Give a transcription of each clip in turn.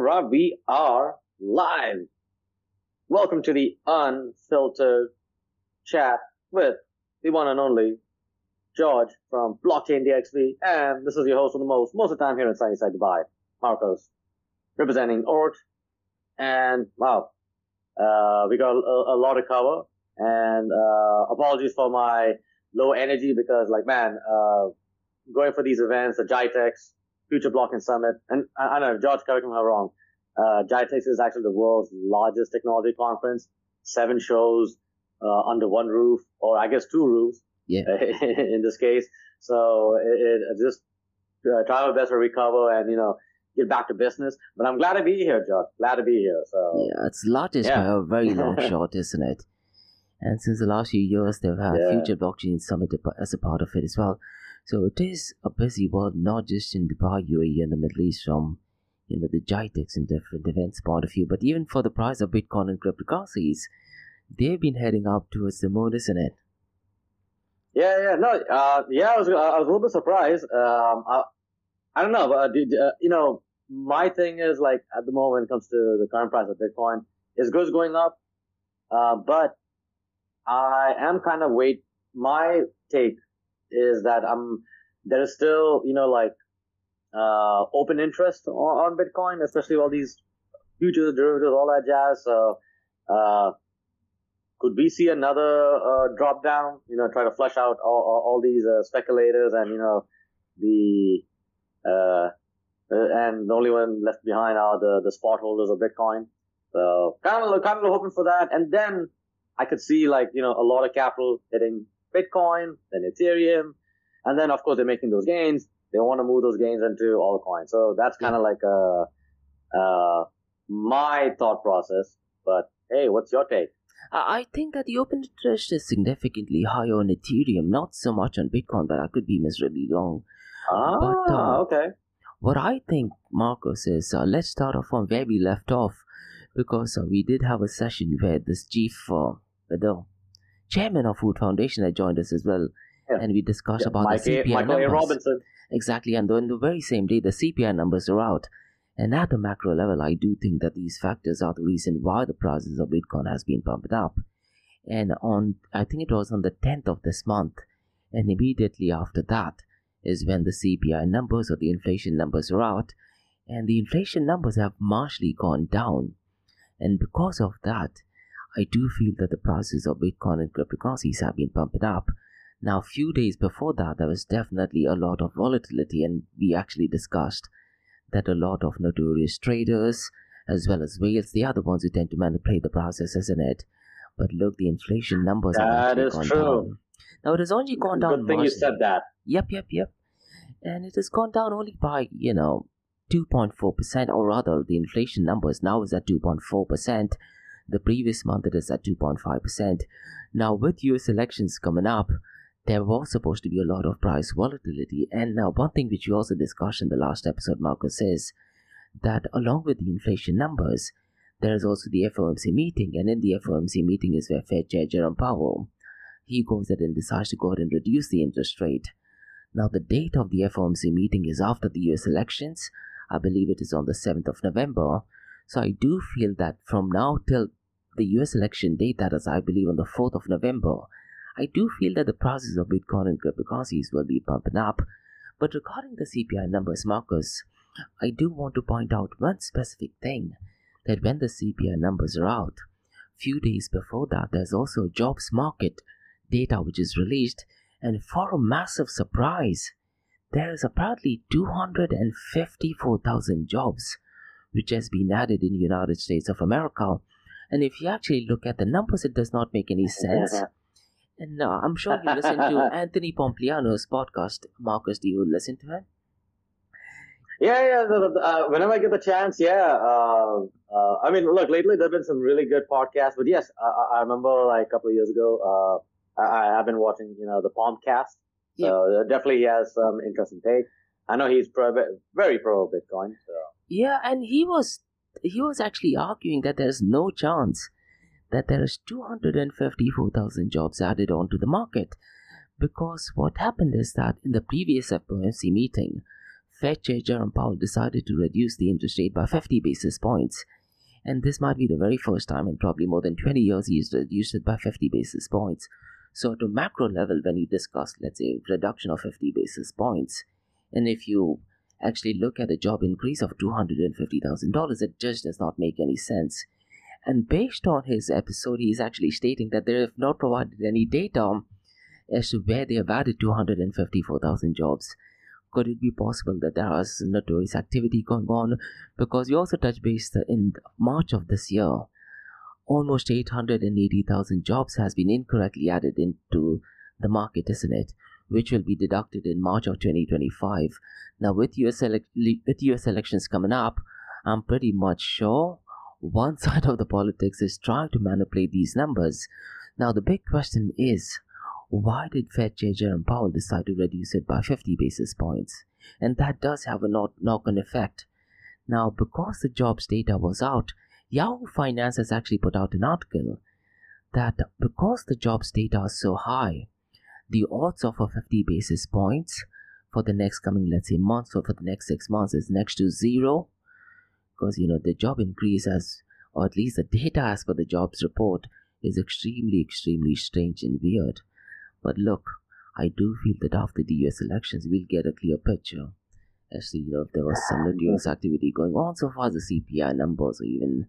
right, we are live. Welcome to the Unfiltered chat with the one and only George from Blockchain DXB, and this is your host for the most of the time here in sunny side Dubai, Markose, representing ORT. And wow, we got a lot to cover, and apologies for my low energy because, going for these events, the GITEX, Future Blockchain Summit, and I don't know, George, correct me if I'm wrong, GITEX is actually the world's largest technology conference, 7 shows under one roof, or I guess 2 roofs, in this case. So it just try our best to recover and, get back to business. But I'm glad to be here, George. Glad to be here. So yeah, it's largest by a very long shot, isn't it? And since the last few years, they've had Future Blockchain Summit as a part of it as well. So it is a busy world, not just in Dubai, UAE, and the Middle East from, the GITEX and different events point of view, but even for the price of Bitcoin and cryptocurrencies, they've been heading up towards the moon, isn't it? I was a little bit surprised. I don't know, but my thing is like at the moment when it comes to the current price of Bitcoin, it's going up, but I am kind of my take is that there is still, open interest on Bitcoin, especially all these futures, derivatives, all that jazz. So, could we see another drop down? Try to flush out all these speculators and and the only one left behind are the spot holders of Bitcoin. So kind of hoping for that, and then I could see a lot of capital hitting Bitcoin, then Ethereum, and then of course they're making those gains. They want to move those gains into all coins. So that's kind of like my thought process. But hey, what's your take? I think that the open interest is significantly higher on Ethereum, not so much on Bitcoin, but I could be miserably wrong. Okay. What I think, Markose, is let's start off from where we left off, because we did have a session where this the chairman of Food Foundation had joined us as well, and we discussed about the CPI numbers. Robinson. Exactly, and on the very same day, the CPI numbers are out. And at a macro level, I do think that these factors are the reason why the prices of Bitcoin has been pumped up. And I think it was on the 10th of this month, and immediately after that is when the CPI numbers or the inflation numbers are out, and the inflation numbers have marginally gone down. And because of that, I do feel that the prices of Bitcoin and cryptocurrencies have been pumped up. Now, a few days before that, there was definitely a lot of volatility, and we actually discussed that a lot of notorious traders, as well as whales, they are the ones who tend to manipulate the process, isn't it? But look, the inflation numbers have actually gone down. Now, it has only gone down. Good thing you said that. Yep. And it has gone down only by, 2.4%, or rather, the inflation numbers now is at 2.4%. The previous month it is at 2.5%. Now, with US elections coming up, there was supposed to be a lot of price volatility. And now, one thing which we also discussed in the last episode, Marcus, is that along with the inflation numbers, there is also the FOMC meeting. And in the FOMC meeting is where Fed Chair Jerome Powell, he goes ahead and decides to go ahead and reduce the interest rate. Now, the date of the FOMC meeting is after the US elections. I believe it is on the 7th of November. So I do feel that from now till the US election date, that is, I believe, on the 4th of November, I do feel that the prices of Bitcoin and cryptocurrencies will be pumping up. But regarding the CPI numbers, Marcus, I do want to point out one specific thing, that when the CPI numbers are out, few days before that, there's also jobs market data which is released, and for a massive surprise, there is apparently 254,000 jobs which has been added in the United States of America. And if you actually look at the numbers, it does not make any sense. And I'm sure you listen to Anthony Pompliano's podcast. Marcus, do you listen to him? Yeah. Whenever I get the chance, look, lately there have been some really good podcasts. But yes, I remember like a couple of years ago, I have been watching, the Pomcast. So definitely he has some interesting take. I know he's very pro Bitcoin. So. Yeah, and he was actually arguing that there's no chance that there is 254,000 jobs added onto the market, because what happened is that in the previous FOMC meeting, Fed Chair Jerome Powell decided to reduce the interest rate by 50 basis points. And this might be the very first time in probably more than 20 years he's reduced it by 50 basis points. So at a macro level, when you discuss, let's say, reduction of 50 basis points, and if you actually look at a job increase of $250,000, it just does not make any sense. And based on his episode, he is actually stating that they have not provided any data as to where they have added 254,000 jobs. Could it be possible that there is notorious activity going on? Because we also touched base in March of this year, almost 880,000 jobs has been incorrectly added into the market, isn't it? Which will be deducted in March of 2025. Now, with US elections coming up, I'm pretty much sure one side of the politics is trying to manipulate these numbers. Now, the big question is, why did Fed Chair Jerome Powell decide to reduce it by 50 basis points? And that does have a knock-on effect. Now, because the jobs data was out, Yahoo Finance has actually put out an article that because the jobs data is so high, the odds of a 50 basis points for the next coming, let's say, months or for the next 6 months is next to zero. Because, the job increase or at least the data as per the jobs report, is extremely, extremely strange and weird. But look, I do feel that after the US elections, we'll get a clear picture as to, if there was some notorious activity going on so far as the CPI numbers or even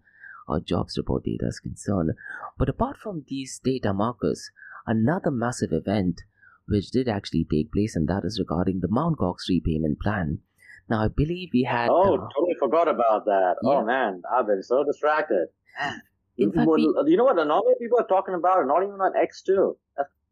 our jobs report data is concerned. But apart from these data markers, another massive event which did actually take place, and that is regarding the Gox Repayment Plan. Now, I believe we had... totally forgot about that. Yeah. Oh, man, I've been so distracted. In fact, you know what? Normally people are talking about it, not even on X too.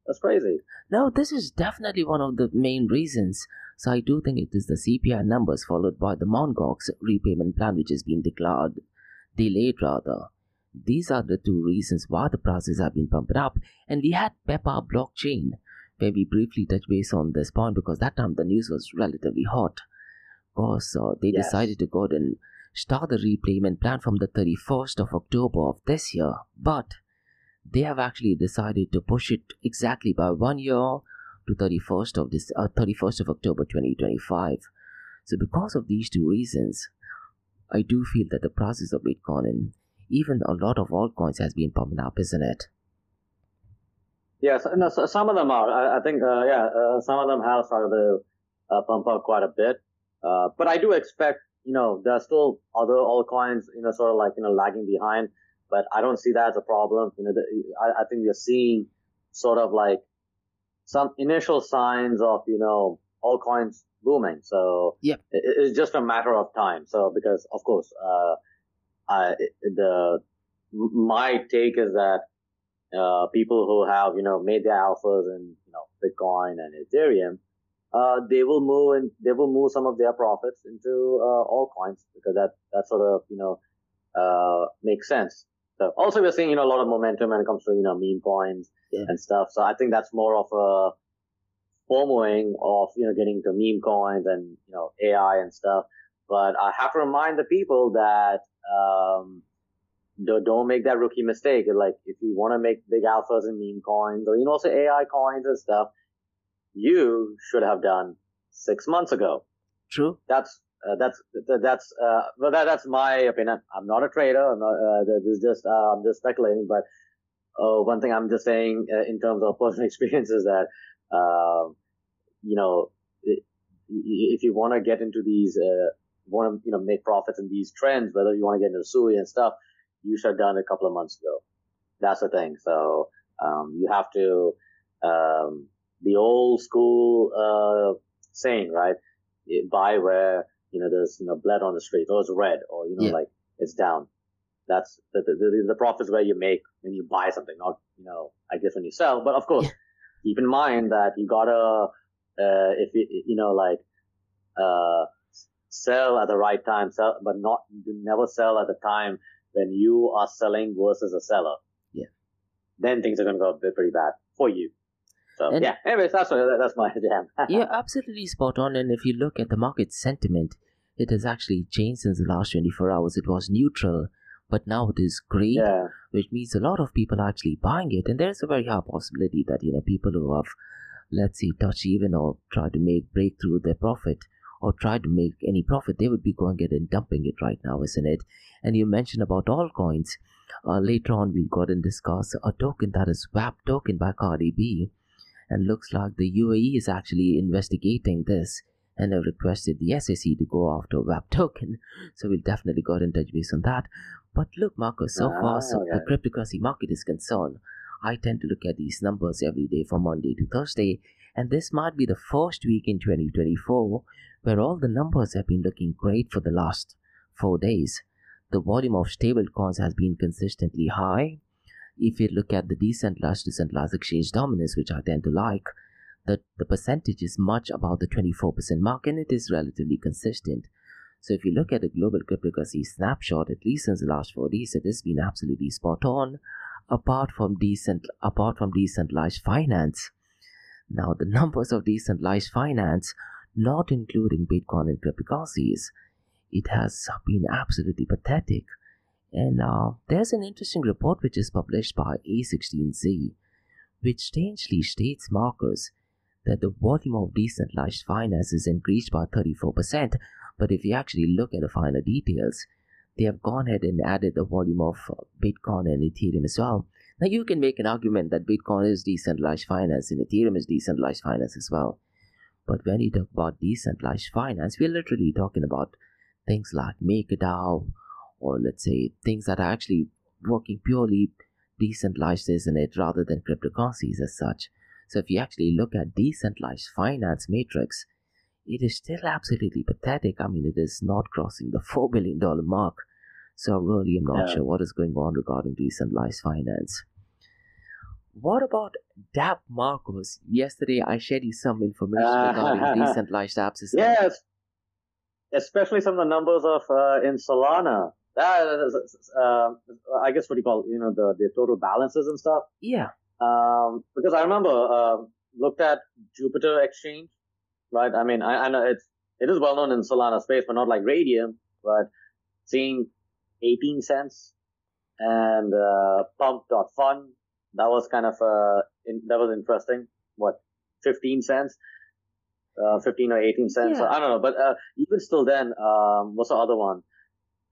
That's crazy. No, this is definitely one of the main reasons. So I do think it is the CPI numbers followed by the Gox Repayment Plan, which has been delayed rather. These are the two reasons why the prices have been pumped up. And we had Pepper blockchain, where we briefly touched base on this point because that time the news was relatively hot. Because they decided to go ahead and start the repayment plan from the 31st of October of this year. But they have actually decided to push it exactly by 1 year to 31st of October 2025. So because of these two reasons, I do feel that the prices of Bitcoin and even a lot of altcoins has been pumping up, isn't it? Yes, so some of them are. I think, some of them have started to pump up quite a bit. But I do expect, there are still other altcoins, sort of like, lagging behind. But I don't see that as a problem. I think we are seeing sort of like some initial signs of, altcoins booming. So yep. It's just a matter of time. So because of course, my take is that, people who have, made their alphas in, Bitcoin and Ethereum, they will move some of their profits into, altcoins because that sort of, makes sense. So also we're seeing, a lot of momentum when it comes to, meme coins and stuff. So I think that's more of a FOMOing of, getting to meme coins and, AI and stuff. But I have to remind the people that, don't make that rookie mistake. Like, if you want to make big alphas in meme coins or, also AI coins and stuff, you should have done 6 months ago. True. That's my opinion. I'm not a trader. I'm just speculating. But one thing I'm just saying in terms of personal experience is that, if you want to get into these, make profits in these trends, whether you want to get into SUI and stuff, you should have done it a couple of months ago. That's the thing. So you have to the old school saying, right? Buy where there's blood on the street, or it's red, or like it's down. That's the profits where you make when you buy something, not I guess when you sell. But of course, keep in mind that you gotta if you sell at the right time, but never sell at the time when you are selling versus a seller. Yeah. Then things are gonna go pretty bad for you. So anyways, that's my jam. Yeah, absolutely spot on. And if you look at the market sentiment, it has actually changed since the last 24 hours. It was neutral, but now it is green, which means a lot of people are actually buying it. And there's a very high possibility that, people who have, let's say, touched even or tried to break through their profit or try to make any profit, they would be going ahead and dumping it right now, isn't it? And you mentioned about altcoins. Later on, we'll go ahead and discuss a token that is WAP token by Cardi B. And looks like the UAE is actually investigating this and have requested the SEC to go after WAP token. So we'll definitely go ahead and touch base on that. But look, Markose, so far, the cryptocurrency market is concerned, I tend to look at these numbers every day from Monday to Thursday, and this might be the first week in 2024 where all the numbers have been looking great for the last 4 days. The volume of stable coins has been consistently high. If you look at the decentralized exchange dominance, which I tend to like, the percentage is much above the 24% mark, and it is relatively consistent. So if you look at the global cryptocurrency snapshot, at least since the last 4 days, it has been absolutely spot on, apart from decentralized finance. Now, the numbers of decentralized finance, not including Bitcoin and cryptocurrencies, it has been absolutely pathetic. And there's an interesting report which is published by A16Z, which strangely states, Markose, that the volume of decentralized finance is increased by 34%. But if you actually look at the finer details, they have gone ahead and added the volume of Bitcoin and Ethereum as well. Now, you can make an argument that Bitcoin is decentralized finance and Ethereum is decentralized finance as well. But when you talk about decentralized finance, we're literally talking about things like MakerDAO, or let's say things that are actually working purely decentralized, isn't it, rather than cryptocurrencies as such. So if you actually look at decentralized finance matrix, it is still absolutely pathetic. I mean, it is not crossing the $4 billion mark. So really, I'm not sure what is going on regarding decentralized finance. What about DApp, Markose? Yesterday, I shared you some information regarding decentralized apps. Yes, especially some of the numbers of in Solana. I guess what you call, the total balances and stuff. Yeah. Because I remember looked at Jupiter Exchange, right? I mean, I know it is well known in Solana space, but not like Radium. But seeing 18 cents and Pump.fun, that was kind of that was interesting. What, 15 cents? 15 or 18 cents. Yeah. I don't know, but even still then, what's the other one?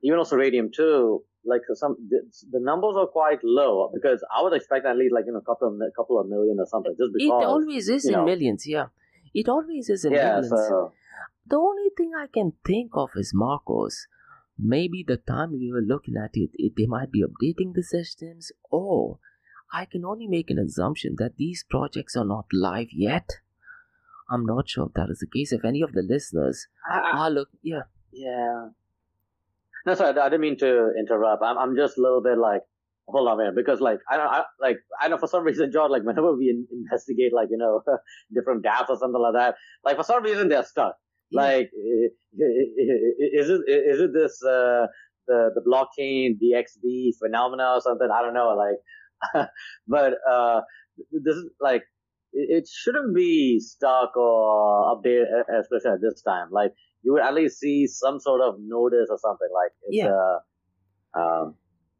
Even also Radium too, like the numbers are quite low, because I was expecting at least like, a couple of million or something, just because. It always is in millions, yeah. It always is in millions. So, the only thing I can think of is, Markose, maybe the time we were looking at it, they might be updating the systems, or I can only make an assumption that these projects are not live yet. I'm not sure if that is the case. If any of the listeners Yeah. No, sorry, I didn't mean to interrupt. I'm just a little bit like, hold on a minute, because like I know for some reason, George, like whenever we investigate different dApps or something like that, like for some reason they're stuck. Yeah. Like, is it this the blockchain DXB phenomena or something? I don't know. Like, but this is like, it shouldn't be stuck or updated, especially at this time. Like, you would at least see some sort of notice or something. Like, it's,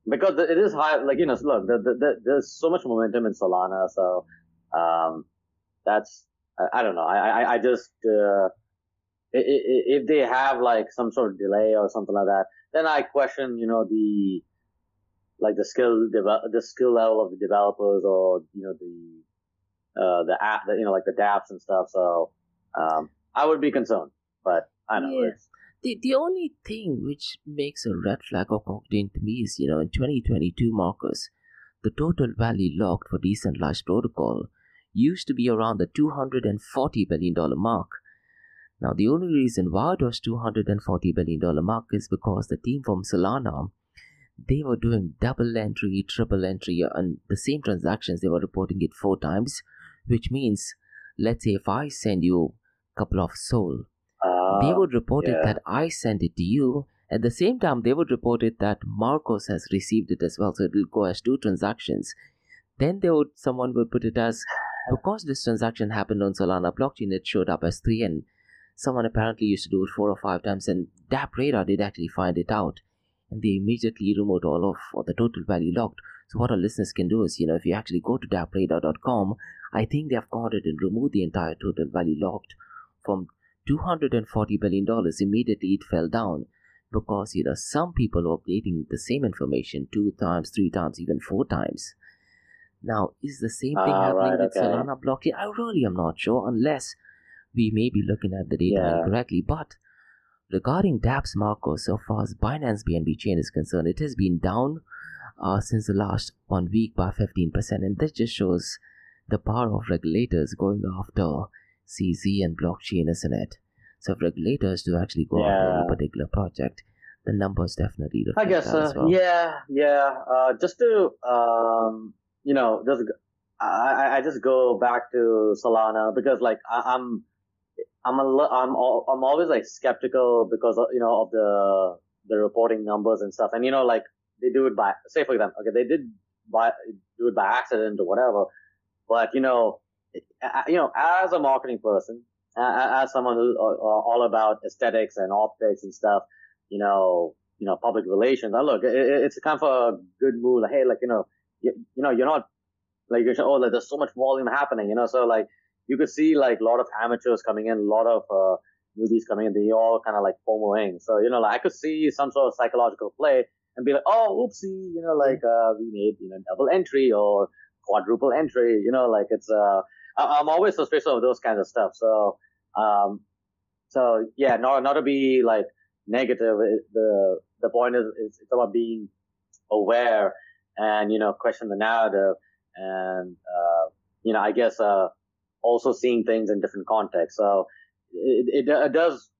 because it is high. Like, look, there's so much momentum in Solana, so that's, I don't know. I just if they have like some sort of delay or something like that, then I question, the skill level of the developers, or the app, like the dApps and stuff. So I would be concerned, but I know. Yeah. The only thing which makes a red flag or cocktail to me is, in 2022, Markose, the total value locked for decentralized protocol used to be around the $240 billion mark. Now, the only reason why it was $240 billion mark is because the team from Solana, they were doing double entry, triple entry, and the same transactions, they were reporting it 4 times, which means, let's say if I send you a couple of SOL, they would report it that I sent it to you. At the same time, they would report it that Markose has received it as well. So it will go as 2 transactions. Then someone would put it as, because this transaction happened on Solana blockchain, it showed up as 3, and someone apparently used to do it 4 or 5 times, and DApp Radar did actually find it out. And they immediately removed all of the total value locked. So what our listeners can do is, if you actually go to dappradar.com, I think they have gone ahead and removed the entire total value locked from $240 billion, immediately it fell down because some people are updating the same information 2 times, 3 times, even 4 times. Now, is the same thing happening with Solana blockchain? I really am not sure, unless we may be looking at the data incorrectly. But regarding dApps, Markose, so far as Binance BNB chain is concerned, it has been down since the last 1 week by 15%, and this just shows the power of regulators going after CZ and blockchain, isn't it? So if regulators do actually go after any particular project, the numbers definitely reflect that as well. Just to I just go back to Solana because like I'm always like skeptical because of the reporting numbers and stuff, and like they do it by, say for example, okay, they do it by accident or whatever, but as a marketing person, as someone who's all about aesthetics and optics and stuff, public relations, look, it's kind of a good move. Like, hey, like, you're not like, like there's so much volume happening, so like you could see like a lot of amateurs coming in, a lot of newbies coming in, they all kind of like FOMOing. So, like I could see some sort of psychological play and be like, oh, oopsie, we made, double entry or quadruple entry, like it's, I'm always suspicious of those kinds of stuff. So, not to be like negative. The point is it's about being aware and, question the narrative and, I guess, also seeing things in different contexts. So it does,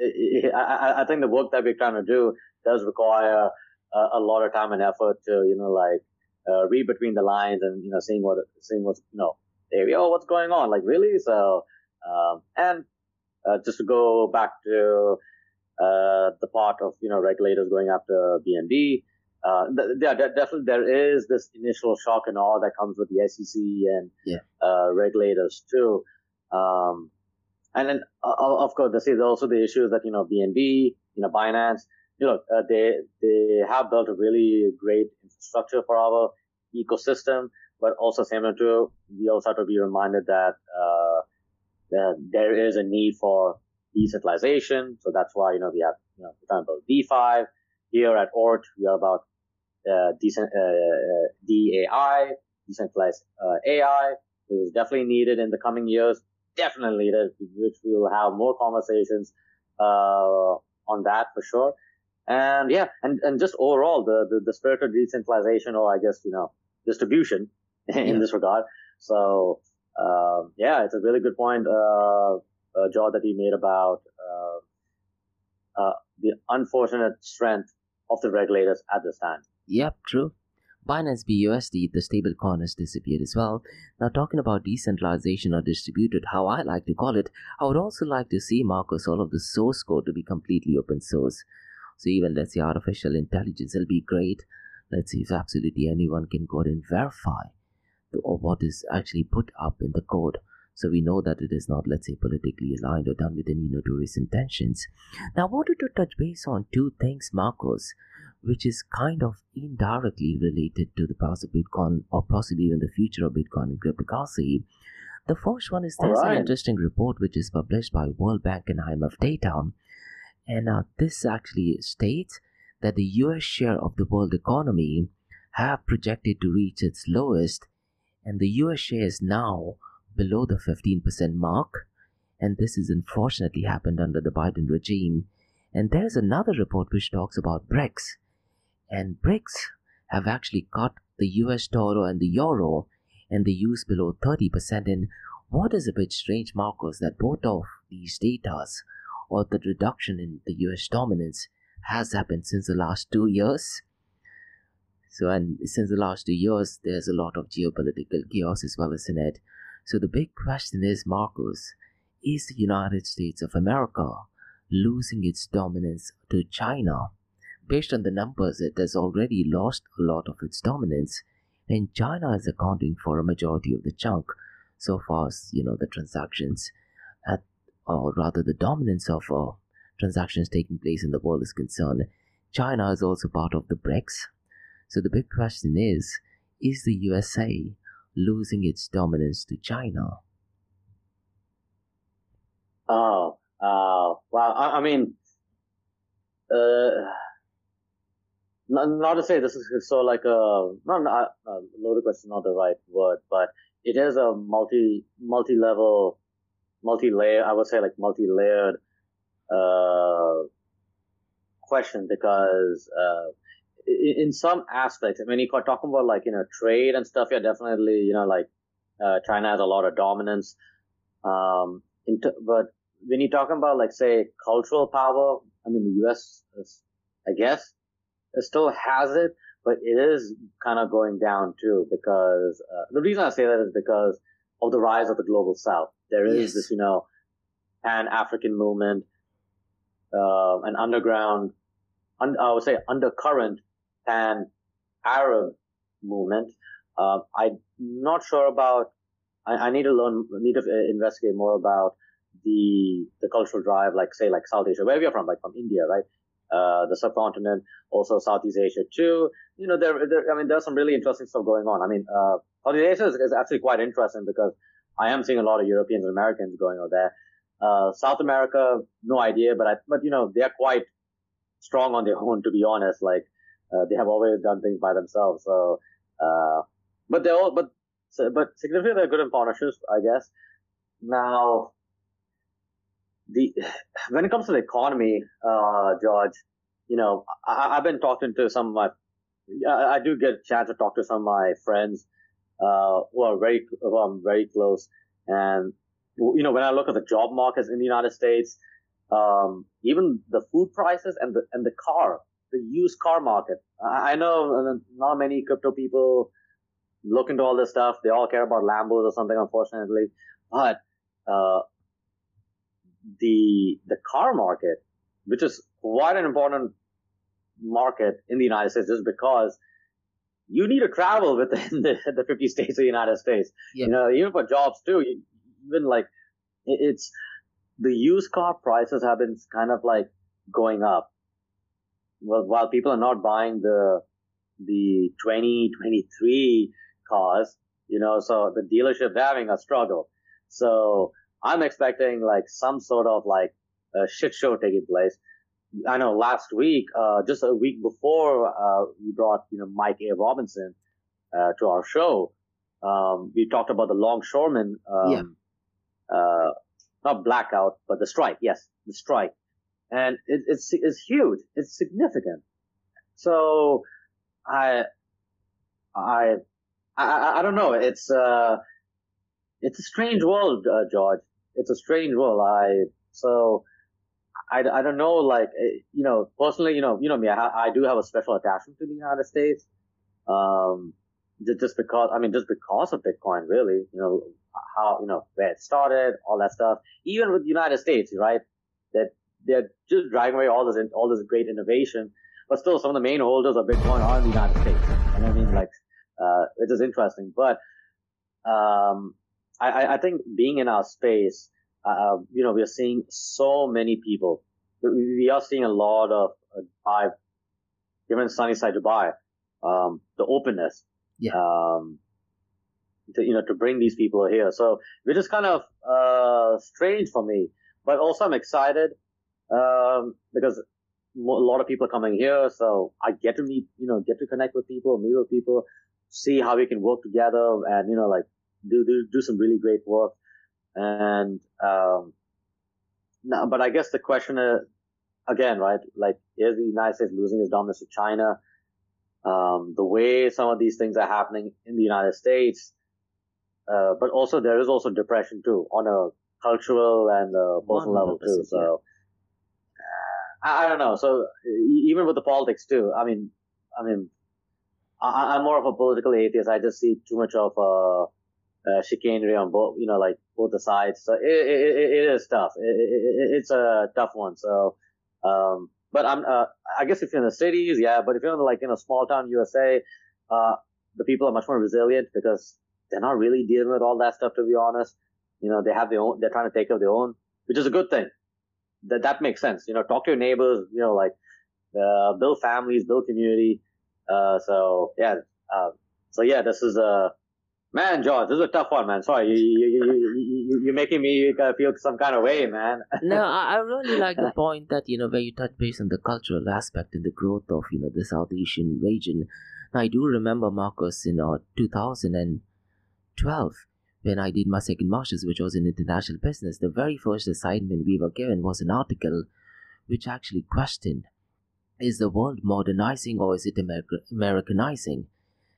I think the work that we're trying to do does require a lot of time and effort to, read between the lines and, seeing what's, what's going on? Like, really? So, just to go back to, the part of, regulators going after BNB, definitely there is this initial shock and awe that comes with the SEC and, regulators too. And then, of course, there's also the issues that, BNB, Binance, they have built a really great infrastructure for our ecosystem, but also similar to, we also have to be reminded that, there is a need for decentralization. So that's why, we have, we're talking about DeFi. Here at ORT, we are about, DAI, decentralized, AI, which is definitely needed in the coming years. Definitely needed, which we will have more conversations, on that for sure. And and just overall, the spirit of decentralization, or I guess, distribution in this regard. So, it's a really good point, George, that you made about, the unfortunate strength of the regulators at this time. Yep, true. Binance BUSD, the stablecoin, has disappeared as well. Now, talking about decentralization or distributed, how I like to call it, I would also like to see, Markose, all of the source code to be completely open source. So even, let's say, artificial intelligence will be great. Let's see if absolutely anyone can go ahead and verify what is actually put up in the code. So we know that it is not, let's say, politically aligned or done with any nefarious intentions. Now, I wanted to touch base on 2 things, Markose, which is kind of indirectly related to the past of Bitcoin or possibly even the future of Bitcoin and cryptocurrency. The first one is there's an interesting report which is published by World Bank and IMF data. And this actually states that the US share of the world economy have projected to reach its lowest, and the US share is now below the 15% mark, and this has unfortunately happened under the Biden regime. And there's another report which talks about BRICS, and BRICS have actually cut the US dollar and the euro and the use below 30%. And what is a bit strange, Markose, that both of these datas or the reduction in the US dominance has happened since the last 2 years. So, and since the last 2 years, there's a lot of geopolitical chaos as well, isn't it? So the big question is, Markose, is the United States of America losing its dominance to China? Based on the numbers, it has already lost a lot of its dominance, and China is accounting for a majority of the chunk so far as, the transactions or rather the dominance of transactions taking place in the world is concerned. China is also part of the BRICS. So the big question is the USA losing its dominance to China? Wow. I mean, not to say this is so like not loaded question, not the right word, but it is a multi-level, multi-layer. I would say like multi-layered question because in some aspects, when you're talking about like trade and stuff, yeah, definitely like China has a lot of dominance. But when you're talking about like say cultural power, I mean the U.S. is, I guess it still has it, but it is kind of going down too because the reason I say that is because of the rise of the global South. There is this Pan-African movement, an underground, I would say undercurrent Pan-Arab movement. I'm not sure about. I need to investigate more about the cultural drive, like say like South Asia, where we are from, like from India, right? The subcontinent, also Southeast Asia too. There's some really interesting stuff going on. I mean, Southeast Asia is actually quite interesting because I am seeing a lot of Europeans and Americans going over there. South America, no idea, but they're quite strong on their own, to be honest. Like, they have always done things by themselves. So, but significantly they're good in partnerships, I guess. Now, when it comes to the economy, George, I've been talking to some of my, I do get a chance to talk to some of my friends, who I'm very close. And, when I look at the job markets in the United States, even the food prices and the used car market. I know not many crypto people look into all this stuff. They all care about Lambos or something, unfortunately. But, the car market, which is quite an important market in the United States, just because you need to travel within the 50 states of the United States. Yep. Even for jobs too. Even like it's the used car prices have been kind of like going up. Well, while people are not buying the 2023 cars, so the dealership having a struggle. So I'm expecting like some sort of like a shit show taking place. I know last week, just a week before, we brought, Mike A. Robinson, to our show. We talked about the longshoremen, not blackout, but the strike. Yes, the strike. And it's huge. It's significant. So I don't know. It's a strange world, George. It's a strange world. I don't know, like, personally, me, I do have a special attachment to the United States. Just because of Bitcoin, really, how, where it started, all that stuff. Even with the United States, right? That they're just driving away all this great innovation. But still, some of the main holders of Bitcoin are in the United States. And I mean, like, it is interesting. But, I think being in our space, we are seeing so many people. We are seeing a lot of Dubai, given Sunnyside Dubai, the openness, to bring these people here. So which is kind of strange for me, but also I'm excited because a lot of people are coming here, so I get to meet, get to connect with people, meet with people, see how we can work together, and like do some really great work. And no, but I guess the question is, again, right, like, is the United States losing its dominance to China? The way some of these things are happening in the United States, but also there is also depression too, on a cultural and personal level too. So I don't know. So even with the politics too, I'm more of a political atheist. I just see too much of chicanery on both, like both the sides. So it is tough. It's a tough one. So, but I guess if you're in the cities, yeah, but if you're in a small town USA, the people are much more resilient because they're not really dealing with all that stuff, to be honest. They have their own, they're trying to take care of their own, which is a good thing. That makes sense. Talk to your neighbors, build families, build community. So yeah, this is Man, George, this is a tough one, man. Sorry, you're making me feel some kind of way, man. No, I really like the point that, where you touch base on the cultural aspect and the growth of, the South Asian region. Now, I do remember, Marcus, in 2012, when I did my second master's, which was in international business. The very first assignment we were given was an article which actually questioned, is the world modernizing or is it Americanizing?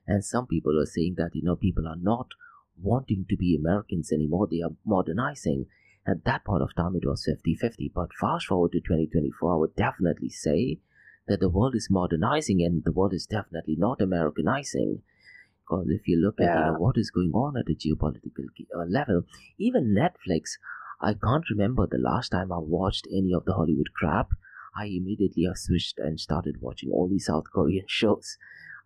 And some people are saying that, people are not wanting to be Americans anymore. They are modernizing. At that point of time, it was 50-50. But fast forward to 2024, I would definitely say that the world is modernizing and the world is definitely not Americanizing. Because if you look at what is going on at the geopolitical level, even Netflix, I can't remember the last time I watched any of the Hollywood crap. I immediately have switched and started watching only South Korean shows.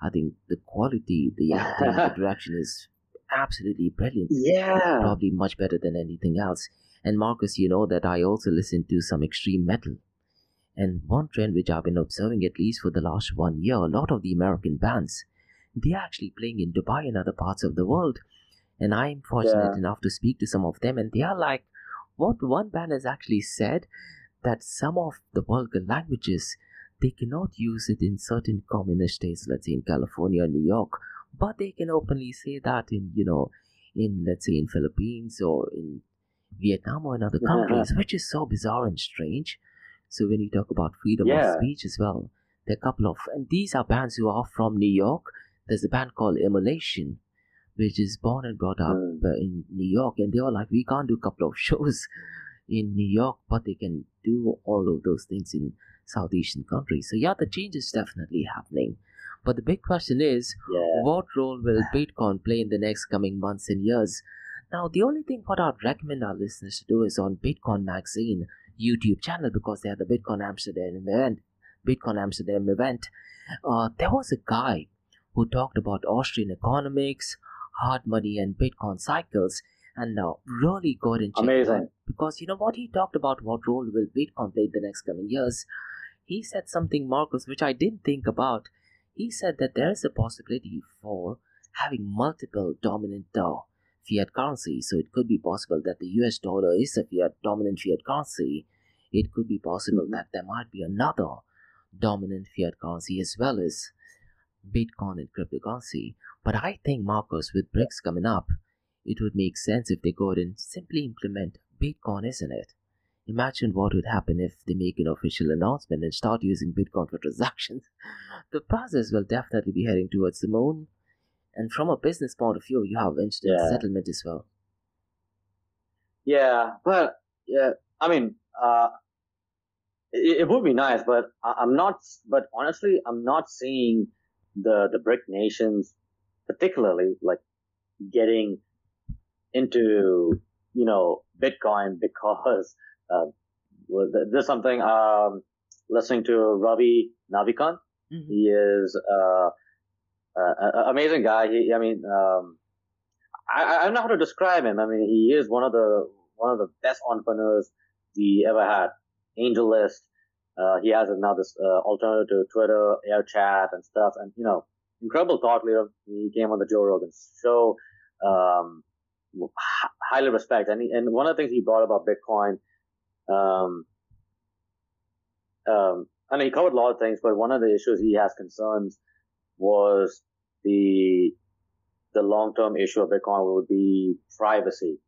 I think the quality, the acting, the direction is absolutely brilliant. Yeah. Probably much better than anything else. And Marcus, you know that I also listen to some extreme metal. And one trend which I've been observing at least for the last 1 year, a lot of the American bands, they're actually playing in Dubai and other parts of the world. And I'm fortunate enough to speak to some of them, and they are like, what one band has actually said, that some of the vulgar languages, they cannot use it in certain communist states, let's say in California or New York, but they can openly say that in, let's say in Philippines or in Vietnam or in other countries, which is so bizarre and strange. So when you talk about freedom of speech as well, there are a couple of, and these are bands who are from New York. There's a band called Immolation, which is born and brought up in New York, and they were like, we can't do a couple of shows in New York, but they can do all of those things in South Asian countries. So the change is definitely happening. But the big question is, what role will Bitcoin play in the next coming months and years? Now, the only thing what I'd recommend our listeners to do is on Bitcoin Magazine YouTube channel, because they had the Bitcoin Amsterdam event. There was a guy who talked about Austrian economics, hard money, and Bitcoin cycles, and really got in check. Amazing. Because what he talked about, what role will Bitcoin play in the next coming years. He said something, Marcus, which I didn't think about. He said that there is a possibility for having multiple dominant fiat currency. So it could be possible that the US dollar is a dominant fiat currency. It could be possible that there might be another dominant fiat currency as well as Bitcoin and cryptocurrency. But I think, Marcus, with BRICS coming up, it would make sense if they go ahead and simply implement Bitcoin, isn't it? Imagine what would happen if they make an official announcement and start using Bitcoin for transactions. The process will definitely be heading towards the moon. And from a business point of view, you have instant settlement as well. Yeah, but I mean, it would be nice, but I'm not. But honestly, I'm not seeing the BRIC nations particularly like getting into Bitcoin, because there's something listening to Ravi Navikant. Mm-hmm. He is an amazing guy. I don't know how to describe him. I mean, he is one of the best entrepreneurs we ever had. AngelList. He has now this alternative to Twitter, Air Chat, and stuff, and incredible thought leader. He came on the Joe Rogan show. Highly respect, and one of the things he brought about Bitcoin, and he covered a lot of things, but one of the issues he has concerns was the long-term issue of Bitcoin would be privacy.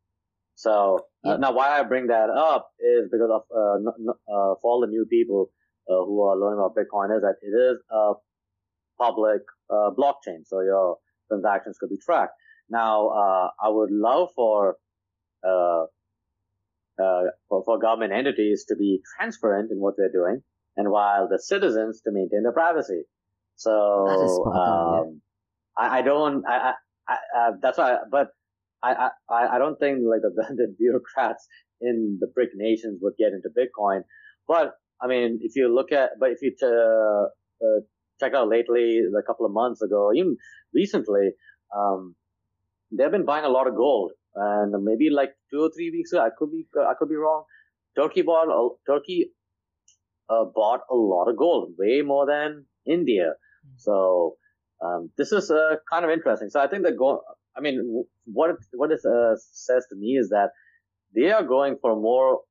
So now why I bring that up is because of for all the new people who are learning about Bitcoin, is that it is a public blockchain, so your transactions could be tracked. Now, I would love for government entities to be transparent in what they're doing, and while the citizens to maintain their privacy. So, that is spot on, that's why, but I don't think like the bureaucrats in the BRIC nations would get into Bitcoin. But I mean, if you check out lately, a couple of months ago, even recently, they've been buying a lot of gold, and maybe like 2 or 3 weeks ago, I could be wrong. Turkey bought a lot of gold, way more than India. So this is kind of interesting. So I think I mean, what it says to me is that they are going for more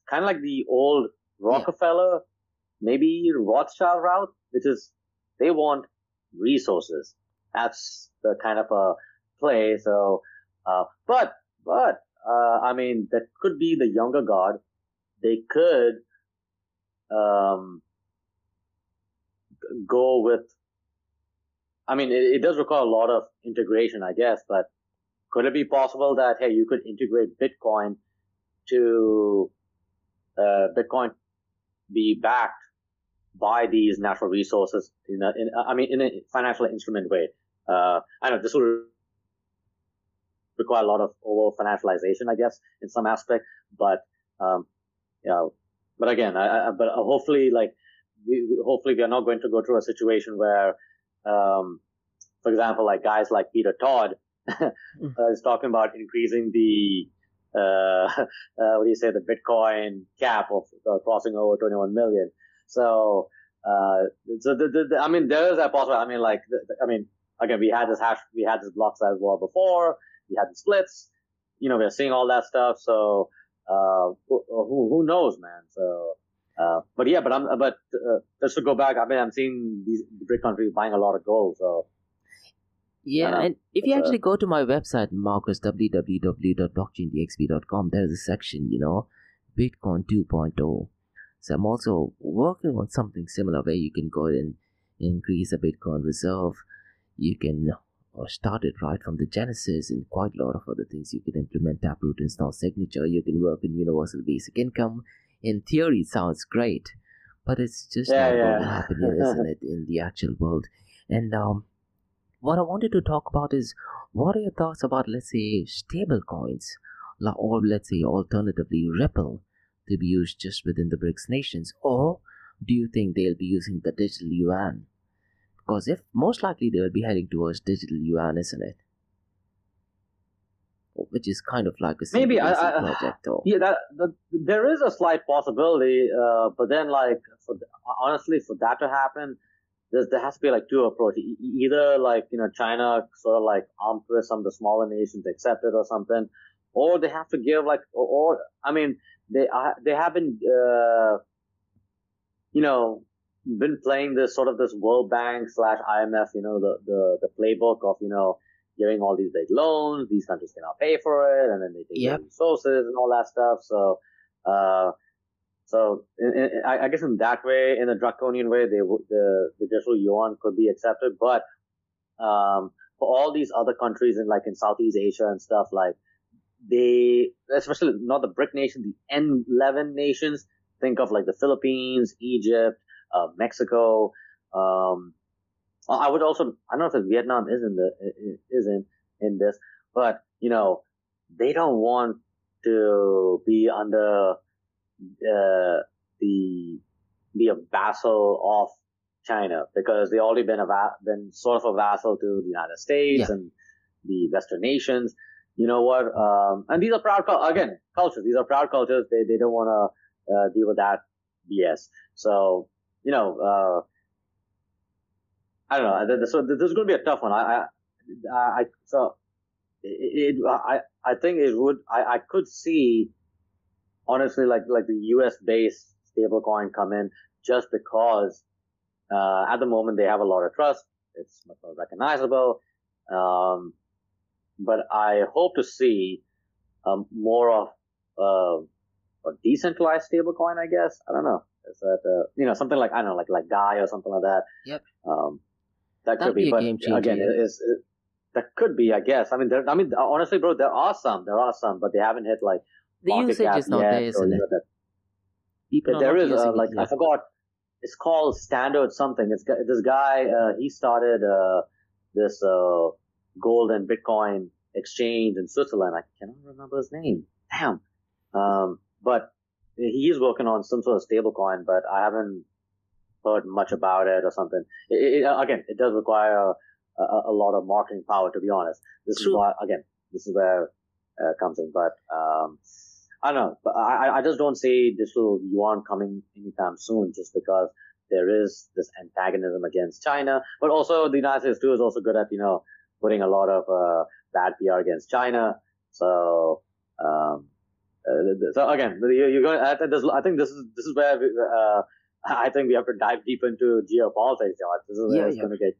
kind of like the old Rockefeller, maybe Rothschild route, which is they want resources. That's the kind of a play. So, but I mean, that could be the younger guard. They could go with. I mean, it does require a lot of integration, I guess, but could it be possible that, hey, you could integrate Bitcoin to Bitcoin be backed by these natural resources in a financial instrument way? I know this will require a lot of over financialization, I guess, in some aspect, but but again, but hopefully, hopefully we are not going to go through a situation where, for example, like guys like Peter Todd is talking about increasing the the Bitcoin cap of crossing over 21 million. So, I mean, there is that possibility. I mean, again, we had this block size war before, we had the splits, we're seeing all that stuff. So, who knows, man? So, but just to go back, I mean, I'm seeing the BRIC countries buying a lot of gold. So, yeah, and if you actually go to my website, Markose, www.blockchaindxb.com, there is a section, Bitcoin 2.0. So I'm also working on something similar where you can go and increase a Bitcoin reserve. You can start it right from the genesis and quite a lot of other things. You can implement Taproot install signature. You can work in universal basic income. In theory, it sounds great, but it's just not going to happen here, isn't it, in the actual world? And what I wanted to talk about is, what are your thoughts about, let's say, stable coins, or let's say alternatively Ripple, to be used just within the BRICS nations? Or do you think they'll be using the digital yuan? Because if most likely they will be heading towards digital yuan, isn't it? Which is kind of like a maybe project. There is a slight possibility, but then honestly, for that to happen, there has to be two approaches. Either China sort of armed with some of the smaller nations accept it or something, or they have to give they haven't been playing this sort of this World Bank / IMF the playbook of giving all these big loans. These countries cannot pay for it, and then they take the resources and all that stuff. So I guess in that way, in a draconian way, the digital yuan could be accepted. But for all these other countries in Southeast Asia and stuff, they, especially not the BRIC nations, the N11 nations, think of the Philippines, Egypt, Mexico. I would also, I don't know if Vietnam isn't in this, but they don't want to be under be a vassal of China, because they already been sort of a vassal to the United States and the Western nations. You know what? And these are proud cultures. These are proud cultures. They don't want to deal with that BS. So I don't know. So this is going to be a tough one. I think it would. I could see, honestly, the US based stablecoin come in, just because at the moment they have a lot of trust. It's much more recognizable. But I hope to see more of a decentralized stablecoin, I guess. I don't know. Is that something like, I don't know, like Guy or something like that. Yep. That could be, but again, that could be, I guess. I mean, honestly, bro, there are some, but they haven't hit the usage is not there, isn't it? There is I forgot. It's called Standard something. It's this guy. He started this gold and Bitcoin exchange in Switzerland. I cannot remember his name. Damn. But he is working on some sort of stablecoin, but I haven't heard much about it or something. Again, it does require a lot of marketing power, to be honest. This is why, again, this is where it comes in. But I don't know. But I just don't see digital yuan coming anytime soon, just because there is this antagonism against China. But also the United States too is also good at putting a lot of bad PR against China. So so again, you're going. I think this is where I think we have to dive deep into geopolitics, George. This is where it's going to get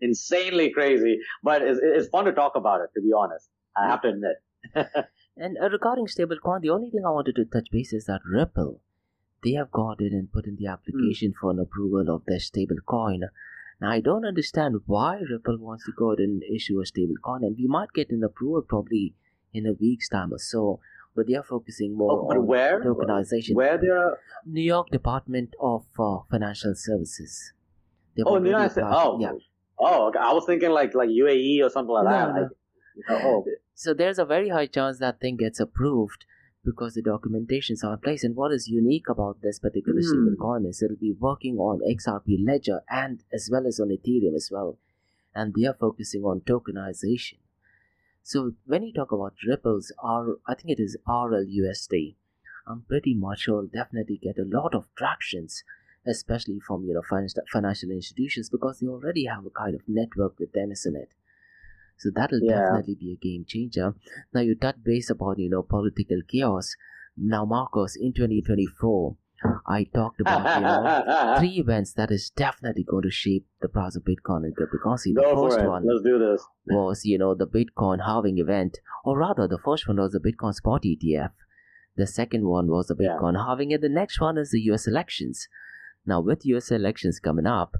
insanely crazy, but it's fun to talk about it. To be honest, I have to admit. And regarding stablecoin, the only thing I wanted to touch base is that Ripple, they have got it and put in the application for an approval of their stablecoin. Now, I don't understand why Ripple wants to go ahead and issue a stablecoin, and we might get an approval probably in a week's time or so, but they are focusing more on tokenization. Where they are? New York Department of Financial Services. Oh, New York. Yeah. Oh, okay. I was thinking like UAE or something like that. No. So there's a very high chance that thing gets approved because the documentations are in place. And what is unique about this particular stablecoin is it'll be working on XRP Ledger and as well as on Ethereum as well. And they are focusing on tokenization. So when you talk about Ripple's I think it is RLUSD, I'm pretty much sure it'll definitely get a lot of tractions, especially from financial institutions, because they already have a kind of network with them, isn't it? So that'll definitely be a game changer. Now you touch base about political chaos. Now Markose, in 2024, I talked about 3 events that is definitely going to shape the price of Bitcoin and cryptocurrency. The first one, let's do this, was the Bitcoin halving event, or rather the first one was the Bitcoin spot ETF. The second one was the Bitcoin halving, and the next one is the US elections. Now with US elections coming up,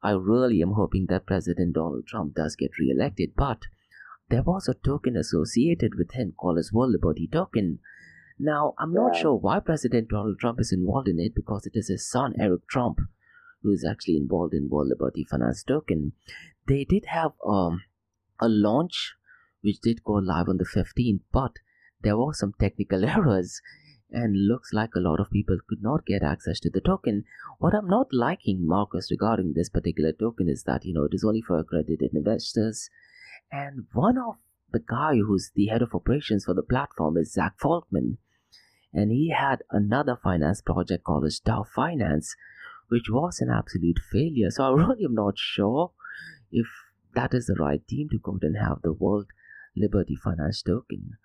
I really am hoping that President Donald Trump does get re-elected, but there was a token associated with him called as World Liberty Token. Now, I'm not sure why President Donald Trump is involved in it, because it is his son, Eric Trump, who is actually involved in World Liberty Finance Token. They did have a launch, which did go live on the 15th, but there were some technical errors, and looks like a lot of people could not get access to the token. What I'm not liking, Markose, regarding this particular token is that, it is only for accredited investors. And one of the guy who's the head of operations for the platform is Zach Falkman. And he had another finance project called as Dow Finance, which was an absolute failure. So I really am not sure if that is the right team to go and have the World Liberty Finance Token.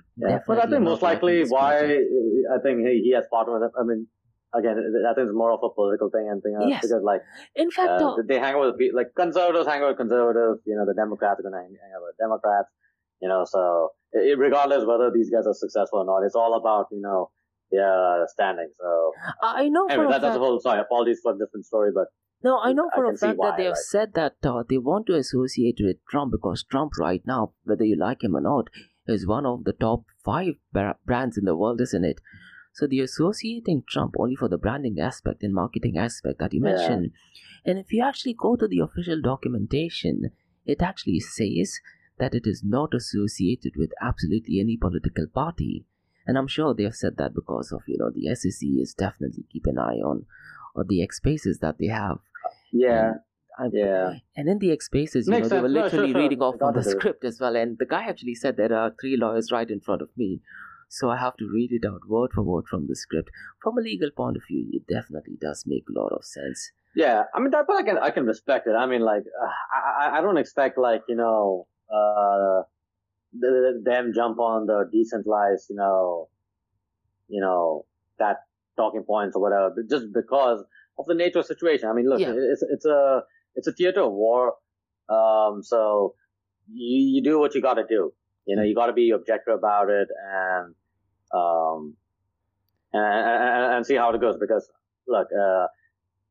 But I think most likely why I think he has partnered with it. I mean, again, I think it's more of a political thing and thing else, because in fact, they hang out with like conservatives hang out with conservatives. The Democrats are going to hang out with Democrats. So regardless whether these guys are successful or not, it's all about their standing. So I know anyway, that's a whole apologies for a different story, but. No, I know for a fact that they have said that they want to associate with Trump, because Trump right now, whether you like him or not, is one of the top 5 brands in the world, isn't it? So they're associating Trump only for the branding aspect and marketing aspect that you mentioned. And if you actually go to the official documentation, it actually says that it is not associated with absolutely any political party. And I'm sure they have said that because of, the SEC is definitely keep an eye on the X spaces that they have. And in the X spaces, they were literally reading off from the script as well. And the guy actually said there are 3 lawyers right in front of me. So I have to read it out word for word from the script. From a legal point of view, it definitely does make a lot of sense. Yeah, I mean, but I can respect it. I mean, like, I don't expect, like, them jump on the decentralized, that talking points or whatever, just because of the nature of the situation. I mean, look, it's a theater of war. So you do what you got to do. You got to be objective about it and see how it goes. Because look,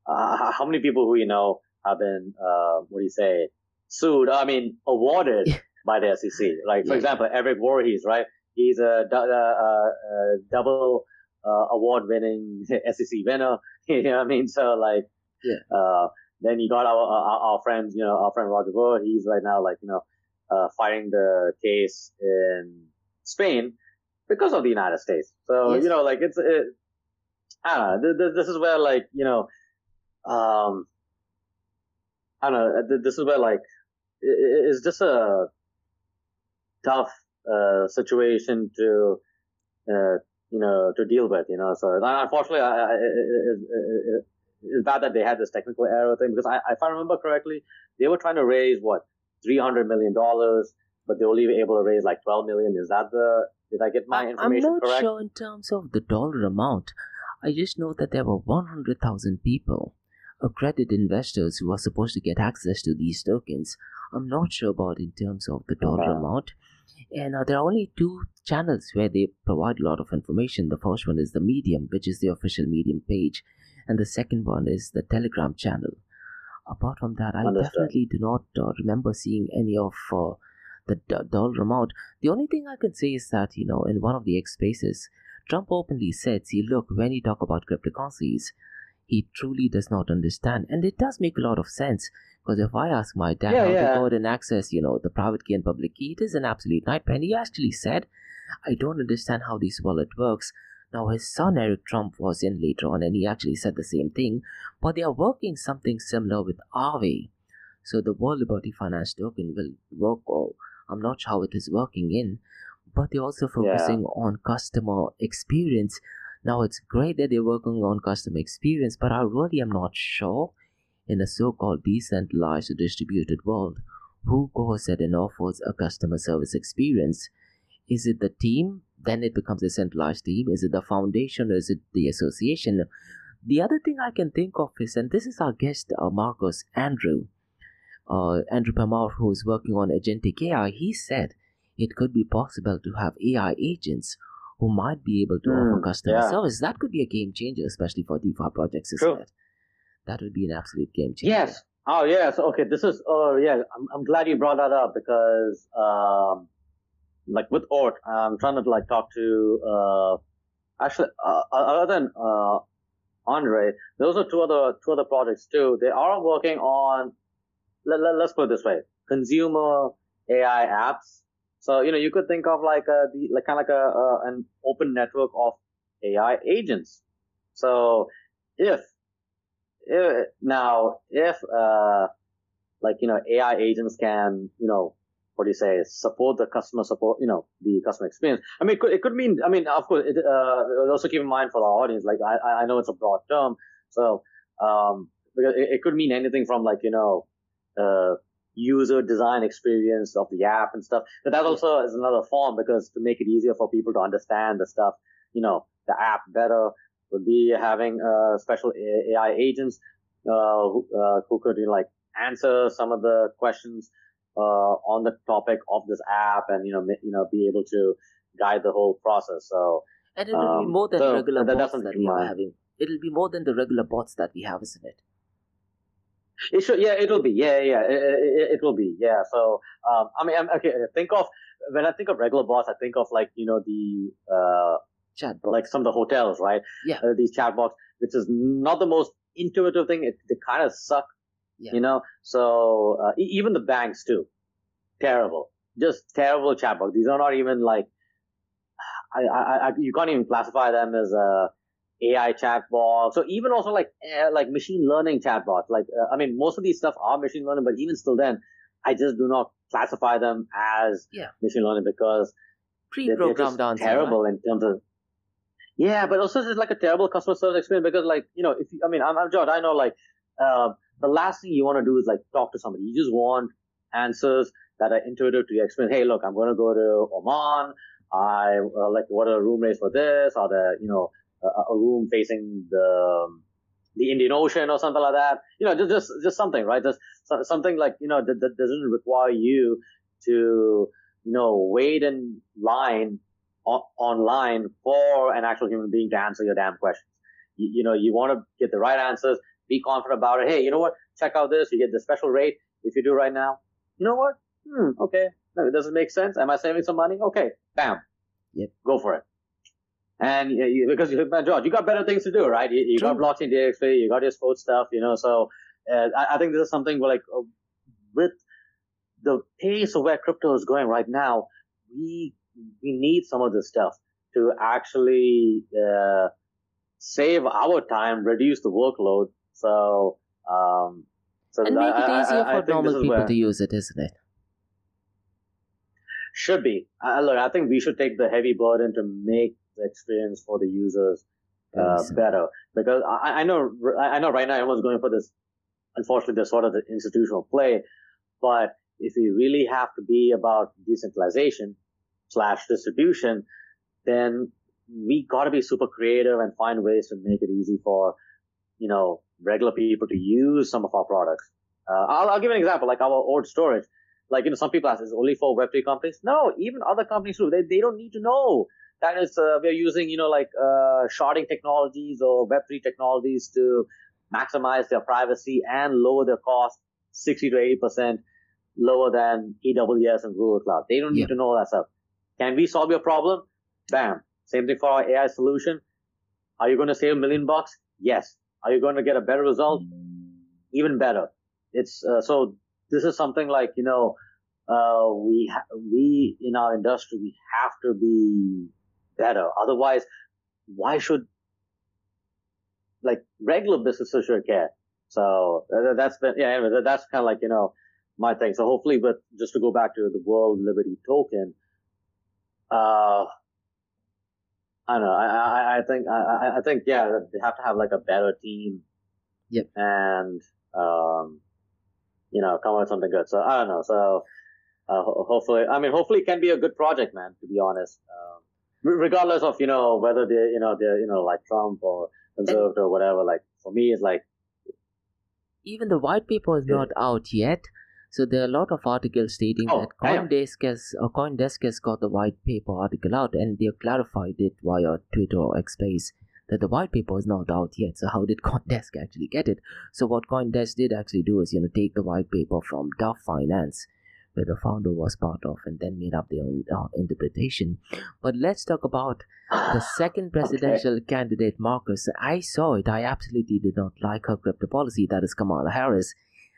how many people who have been sued? I mean, awarded by the SEC. Like, for example, Eric Voorhees, right? He's a double award-winning SEC winner. You know what I mean? So then you got our friends, our friend Roger Ver. He's right now fighting the case in Spain because of the United States. So I don't know. This is where I don't know. This is where it's just a tough situation to deal with. So unfortunately, it's bad that they had this technical error thing, because if I remember correctly, they were trying to raise $300 million, but they were only able to raise like 12 million. Did I get my information I'm not correct? sure in terms of the dollar amount. I just know that there were 100,000 people, accredited investors who are supposed to get access to these tokens. I'm not sure about in terms of the dollar amount. And there are only two channels where they provide a lot of information. The first one is the Medium, which is the official Medium page. And the second one is the Telegram channel. Apart from that, I definitely do not remember seeing any of the dollar amount. The only thing I can say is that, in one of the X spaces, Trump openly said, see, look, when you talk about cryptocurrencies, he truly does not understand. And it does make a lot of sense. Because if I ask my dad how to go ahead and access, the private key and public key, it is an absolute nightmare. And he actually said, I don't understand how this wallet works. Now, his son, Eric Trump, was in later on, and he actually said the same thing. But they are working something similar with Aave. So the World Liberty Finance token will work, or I'm not sure how it is working in. But they're also focusing on customer experience. Now, it's great that they're working on customer experience, but I really am not sure, in a so-called decentralized distributed world, who goes ahead and offers a customer service experience. Is it the team? Then it becomes a centralized team. Is it the foundation, or is it the association? The other thing I can think of is, and this is our guest, Markose Andrew Pamar, who is working on agentic AI, he said it could be possible to have AI agents who might be able to offer customer service. That could be a game changer, especially for DeFi projects, isn't it? That would be an absolute game changer. Yes. Oh, yes. Okay. This is, I'm glad you brought that up because, like with Ort, I'm trying to like talk to, other than, Andre, those are two other projects too. They are working on, let's put it this way, consumer AI apps. So, you could think of like an open network of AI agents. So if AI agents can, support the customer support, the customer experience. I mean, it could mean, of course, also keep in mind for the audience, like, I know it's a broad term. So, because it could mean anything from user design experience of the app and stuff. But that also is another form, because to make it easier for people to understand the stuff, the app better, would be having special AI agents who could answer some of the questions on the topic of this app, and be able to guide the whole process. So, and it will be more than regular bots that we are having. It will be more than the regular bots that we have, isn't it? It should, it'll be, it will be, So, when I think of regular bots, I think of the chatbot, like some of the hotels, right? Yeah. These chatbots, which is not the most intuitive thing. They kind of suck, So even the banks too, terrible, just terrible chatbots. These are not even you can't even classify them as AI chatbots. So even also like machine learning chatbots. Most of these stuff are machine learning, but even still, then I just do not classify them as machine learning, because pre-programmed they're just terrible, right? In terms of. Yeah, but also it's like a terrible customer service experience, because I'm George. I know the last thing you want to do is talk to somebody. You just want answers that are intuitive to your experience. Hey, look, I'm going to go to Oman. What are the room rates for this? Are there, a room facing the Indian Ocean or something like that? Just something, right? Just something that doesn't require you to, wait in line online for an actual human being to answer your damn questions. You want to get the right answers, be confident about it. Hey, you know what? Check out this. You get the special rate if you do right now. You know what? Okay. No, does it make sense? Am I saving some money? Okay. Bam. Yep. Go for it. And because George, you got better things to do, right? You got blockchain DXB, you got your sports stuff, So I think this is something where with the pace of where crypto is going right now, we need some of this stuff to actually save our time, reduce the workload. So and make it easier for normal people to use it, isn't it? Should be. Look, I think we should take the heavy burden to make the experience for the users better, because I know right now everyone's going for this. Unfortunately, there's sort of the institutional play, but if we really have to be about decentralization / distribution, then we got to be super creative and find ways to make it easy for, regular people to use some of our products. I'll give an example, like our old storage. Like, some people ask, is it only for Web3 companies? No, even other companies too. They don't need to know that is, we're using, sharding technologies or Web3 technologies to maximize their privacy and lower their cost 60 to 80% lower than AWS and Google Cloud. They don't need to know that stuff. Can we solve your problem? Bam. Same thing for our AI solution. Are you going to save $1 million? Yes. Are you going to get a better result? Even better. It's so this is something like, we in our industry, we have to be better. Otherwise, why should regular businesses should care? So that's been, anyway, that's kind of like, my thing. So hopefully, but just to go back to the World Liberty Token, I don't know. I think, they have to have like a better team. Yep. And, come up with something good. So I don't know. So, hopefully it can be a good project, man, to be honest. Regardless of, whether they're like Trump or conservative or whatever, like for me, it's like. Even the white paper is not out yet. So there are a lot of articles stating that CoinDesk has got the white paper article out, and they have clarified it via Twitter or X Space that the white paper is not out yet. So how did CoinDesk actually get it? So what CoinDesk did actually do is, take the white paper from Yahoo Finance, where the founder was part of, and then made up their own interpretation. But let's talk about the second presidential candidate, Markose. I saw it. I absolutely did not like her crypto policy. That is Kamala Harris.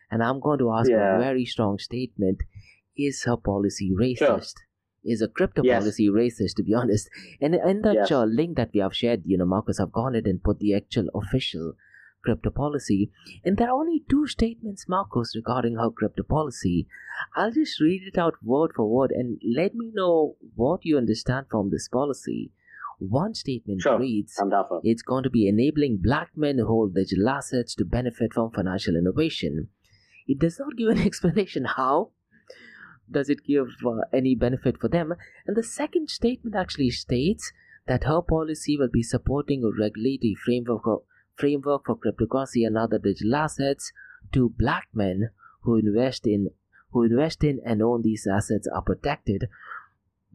And I'm going to ask a very strong statement. Is her policy racist? Sure. Is a crypto policy racist, to be honest? And in that link that we have shared, Markose, I've gone ahead and put the actual official crypto policy. And there are only two statements, Markose, regarding her crypto policy. I'll just read it out word for word and let me know what you understand from this policy. One statement reads, it's going to be enabling black men who hold digital assets to benefit from financial innovation. It does not give an explanation how does it give any benefit for them. And the second statement actually states that her policy will be supporting a regulatory framework for cryptocurrency and other digital assets to black men who invest in and own these assets are protected.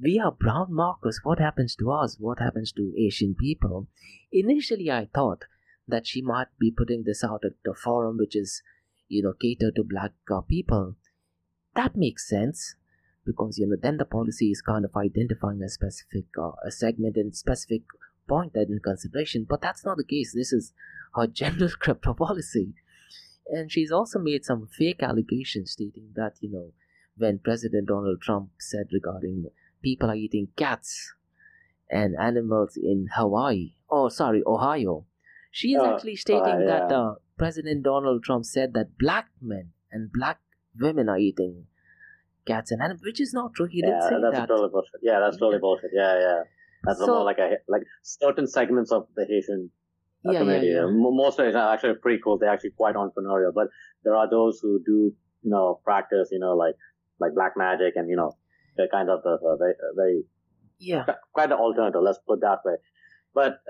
We are brown, Markose. What happens to us? What happens to Asian people? Initially, I thought that she might be putting this out at the forum, which is cater to black people. That makes sense because then the policy is kind of identifying a specific a segment and specific point that in consideration. But that's not the case. This is her general crypto policy, and she's also made some fake allegations stating that when President Donald Trump said regarding people are eating cats and animals in Ohio. She is actually stating that President Donald Trump said that black men and black women are eating cats and animals, which is not true. He didn't say that. That's totally bullshit. Yeah, that's totally bullshit. Yeah. That's more like certain segments of the Haitian community. Yeah. Most of it are actually pretty cool. They're actually quite entrepreneurial, but there are those who do, practice, like black magic and, they're kind of very quite an alternative. Let's put it that way. But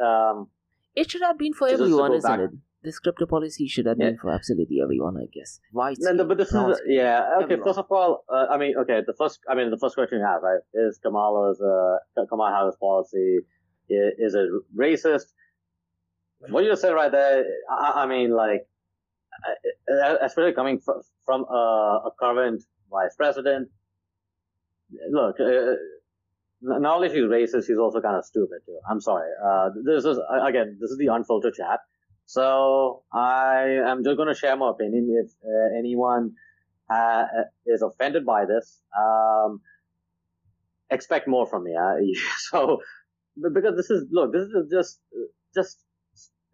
it should have been for everyone, isn't it? This crypto policy should have been for absolutely everyone, I guess. Why? But this is okay. First of all, the first question you have, right, is Kamala Harris policy is it racist? What you just said right there, especially coming from a current vice president. Look, not only she's racist, she's also kind of stupid too. I'm sorry. This is the unfiltered chat. So I am just going to share my opinion. If anyone is offended by this, expect more from me. So because this is just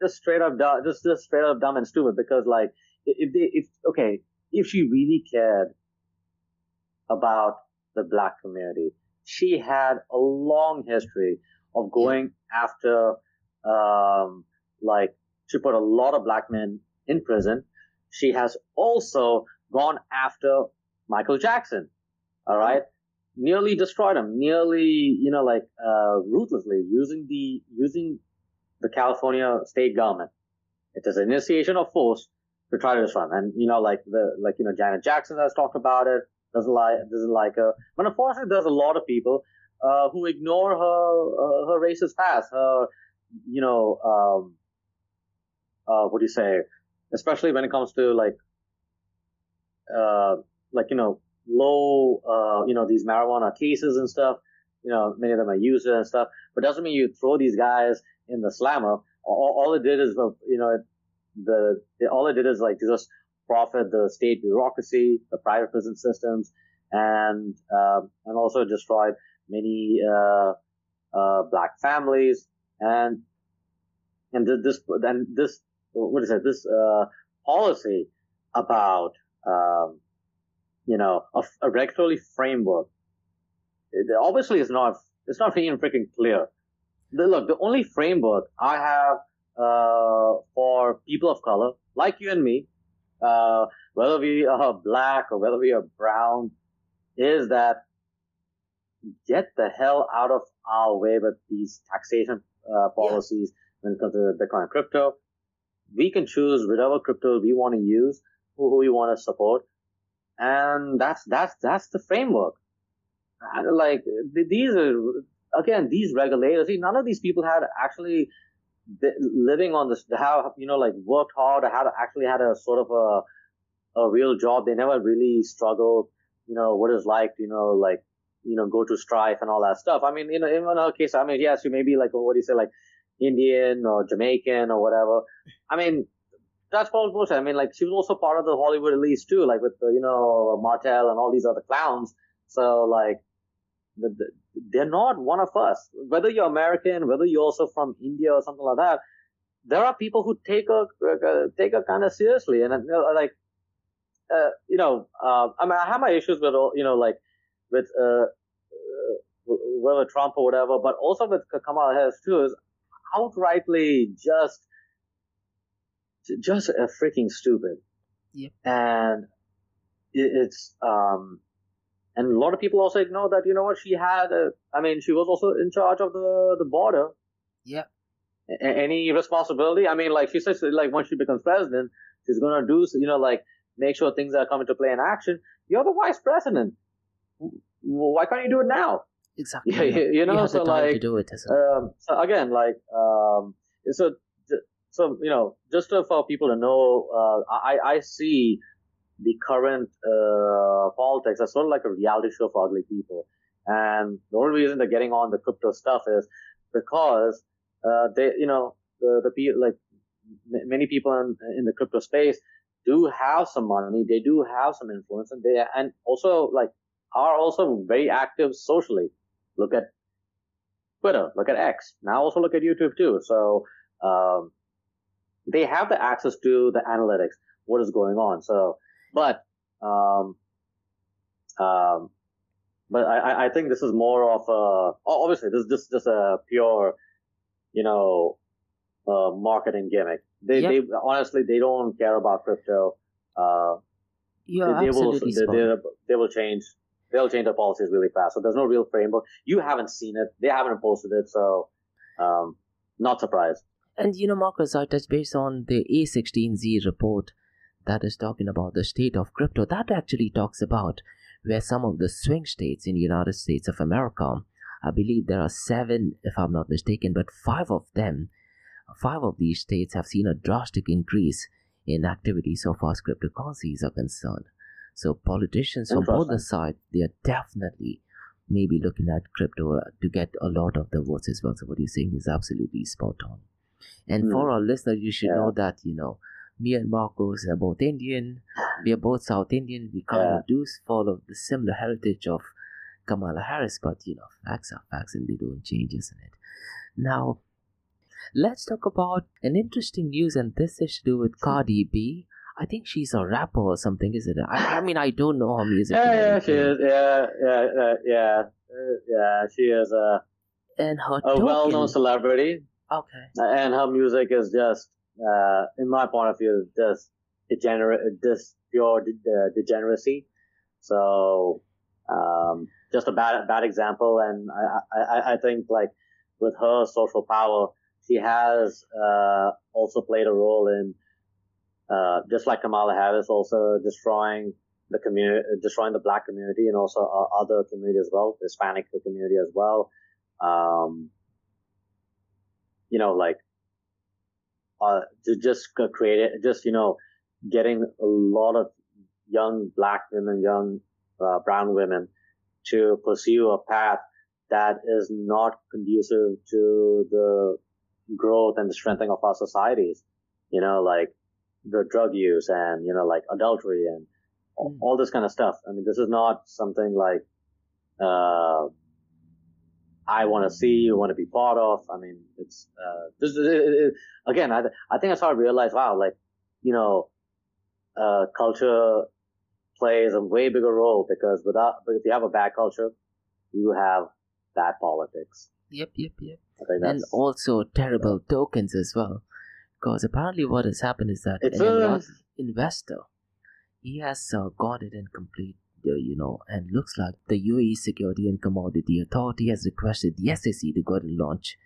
straight up dumb, just straight up dumb and stupid. Because if she really cared about the black community, she had a long history of going after she put a lot of black men in prison. She has also gone after Michael Jackson. All right, nearly destroyed him, nearly ruthlessly using the California state government. It is an initiation of force to try to destroy him. And Janet Jackson has talked about it, doesn't like her. But unfortunately, there's a lot of people who ignore her racist past, her what do you say? Especially when it comes to low these marijuana cases and stuff. Many of them are users and stuff. But doesn't mean you throw these guys in the slammer. All it did is to just profit the state bureaucracy, the private prison systems, and also destroyed many black families and this policy about a regulatory framework. Obviously, it's not even freaking clear. The only framework I have for people of color like you and me, whether we are black or whether we are brown, is that get the hell out of our way with these taxation policies when it comes to Bitcoin and crypto. We can choose whatever crypto we want to use, who we want to support, and that's the framework. These regulators. See, none of these people had actually living on this, worked hard, or had a sort of a real job. They never really struggled. What it's like, go to strife and all that stuff. I mean, in her case, I mean, yes, you may be Indian or Jamaican or whatever. I mean, that's all bullshit. I mean, she was also part of the Hollywood release too, with Martell and all these other clowns. So they're not one of us. Whether you're American, whether you're also from India or something like that, there are people who take her kind of seriously. And I have my issues with whether Trump or whatever, but also with Kamala Harris too, is outrightly just freaking stupid. Yep. And it's and a lot of people also ignore that, she was also in charge of the border. Yeah. Any responsibility? I mean, she says, when she becomes president, she's going to do, make sure things are coming to play in action. You're the vice president. Why can't you do it now? Exactly. You have the time to do it. So again, just for people to know, I see the current politics as sort of like a reality show for ugly people. And the only reason they're getting on the crypto stuff is because many people in the crypto space do have some money, they do have some influence, and also are also very active socially. Look at Twitter, look at X, now also look at YouTube too. So they have the access to the analytics, what is going on. So, but I think this is more of obviously this is just a pure, marketing gimmick. They honestly, they don't care about crypto. They will change. They'll change their policies really fast. So there's no real framework. You haven't seen it. They haven't posted it. So, not surprised. And Markose, I touched base on the A16Z report that is talking about the state of crypto. That actually talks about where some of the swing states in the United States of America, I believe there are 7, if I'm not mistaken, but 5 of these states have seen a drastic increase in activity so far as cryptocurrencies are concerned. So politicians from both the sides, they are definitely maybe looking at crypto to get a lot of the votes as well. So what you're saying is absolutely spot on. And for our listeners, you should know that, me and Markose are both Indian. We are both South Indian. We kind of do follow the similar heritage of Kamala Harris, but facts are facts and they don't change, isn't it? Now, let's talk about an interesting news, and this is to do with Cardi B. I think she's a rapper or something, isn't it? I mean, I don't know her music. Yeah, she is. Yeah, she is a well-known celebrity. Okay. And her music is just, in my point of view, just pure degeneracy. So just a bad example, and I think like with her social power, she has also played a role in just like Kamala Harris, also destroying the community, destroying the black community, and also other community as well, the Hispanic community as well. Like to just create it, just getting a lot of young black women, young brown women to pursue a path that is not conducive to the growth and the strengthening of our societies. Like the drug use and, like adultery and all this kind of stuff. I mean, this is not something like, I want to see, want to be part of. I mean, it's, again, I think I started to realize, wow, like, culture plays a way bigger role because but if you have a bad culture, you have bad politics. Yep. And also terrible tokens as well. Because apparently what has happened is that an investor, he has got it in complete, and looks like the UAE Security and Commodity Authority has requested the SEC to go and launch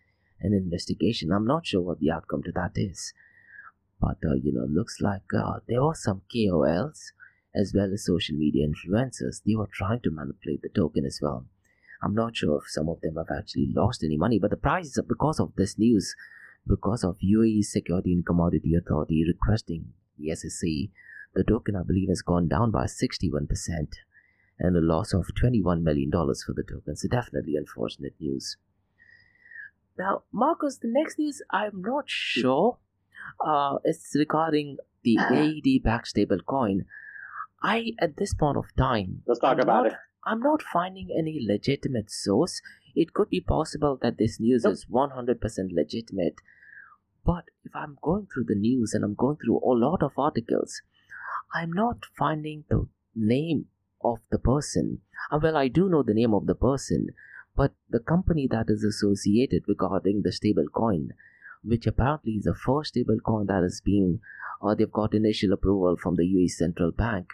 an investigation. I'm not sure what the outcome to that is. But, looks like there were some KOLs as well as social media influencers. They were trying to manipulate the token as well. I'm not sure if some of them have actually lost any money, but the price, because of this news, because of UAE Security and Commodity Authority requesting the SEC, the token, I believe, has gone down by 61% and a loss of $21 million for the token. So definitely unfortunate news. Now, Markose, the next news, I'm not sure. It's regarding the AED-backed stablecoin. At this point of time, let's talk about it. I'm not finding any legitimate source. It could be possible that this news is 100% legitimate. But if I'm going through the news and I'm going through a lot of articles, I'm not finding the name of the person. Well, I do know the name of the person, but the company that is associated regarding the stable coin, which apparently is the first stable coin that is being, they've got initial approval from the UAE Central Bank.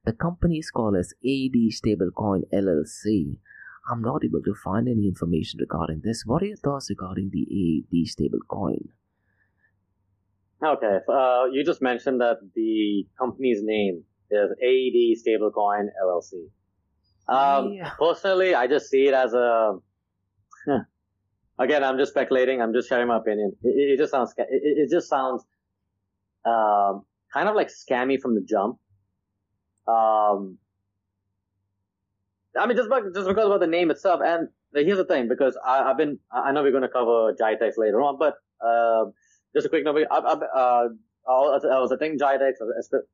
The company is called as AD Stablecoin LLC. I'm not able to find any information regarding this. What are your thoughts regarding the AD stablecoin? Okay, you just mentioned that the company's name is AD Stablecoin LLC. Personally, I just see it as a. Again, I'm just speculating. I'm just sharing my opinion. It just sounds. It just sounds kind of like scammy from the jump. I mean, just because about the name itself. And here's the thing, because I know we're going to cover GITEX later on, but just a quick note. I was attending GITEX,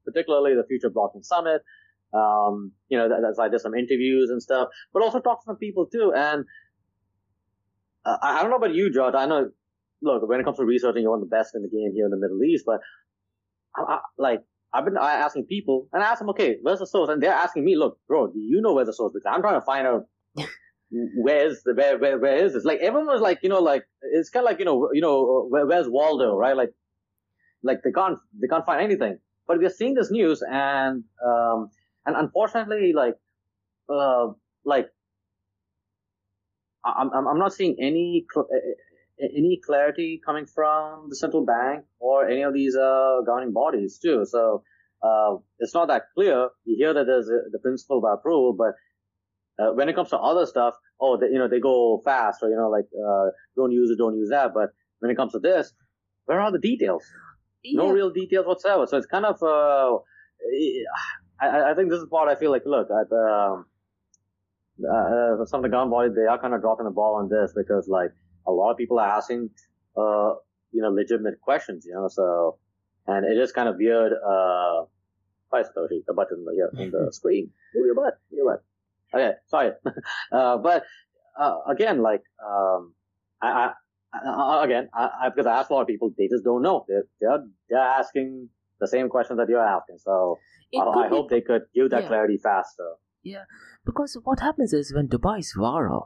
particularly the Future Blockchain Summit. That's I did some interviews and stuff, but also talked to some people too. And I don't know about you, George. I know, look, when it comes to researching, you're one of the best in the game here in the Middle East, but I've been asking people, and I asked them, okay, where's the source? And they're asking me, look, bro, do you know where's the source? Because I'm trying to find out where is this? Like everyone was like, it's kind of like, where's Waldo, right? Like they can't find anything. But we're seeing this news, and unfortunately, I'm not seeing any clarity coming from the central bank or any of these governing bodies too. So it's not that clear. You hear that there's the principle by approval, but when it comes to other stuff, they go fast, or don't use it, don't use that. But when it comes to this, where are the details? Yeah. No real details whatsoever. So it's kind of I think this is part I feel like, look, at some of the government bodies, they are kind of dropping the ball on this, because like a lot of people are asking legitimate questions, so, and it is kind of weird. The button here on the screen. Move your butt. Okay, sorry. But again, like because I asked a lot of people, they just don't know. They're asking the same questions that you're asking. So I hope they could give that clarity faster. Yeah, because what happens is when Dubai's Vara,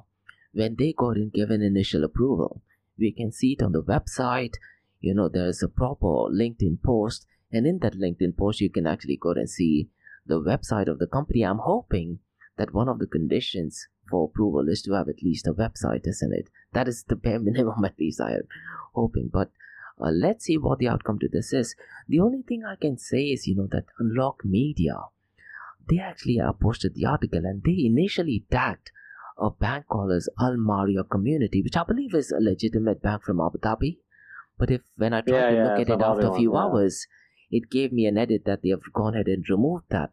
when they got given initial approval, we can see it on the website. There's a proper LinkedIn post, and in that LinkedIn post, you can actually go and see the website of the company. I'm hoping that one of the conditions for approval is to have at least a website, isn't it? That is the bare minimum, at least I am hoping. But let's see what the outcome to this is. The only thing I can say is, that Unlock Media, they actually posted the article, and they initially tagged a bank called as Al Maria Community, which I believe is a legitimate bank from Abu Dhabi. But when I tried to look at it after a few hours, it gave me an edit that they have gone ahead and removed that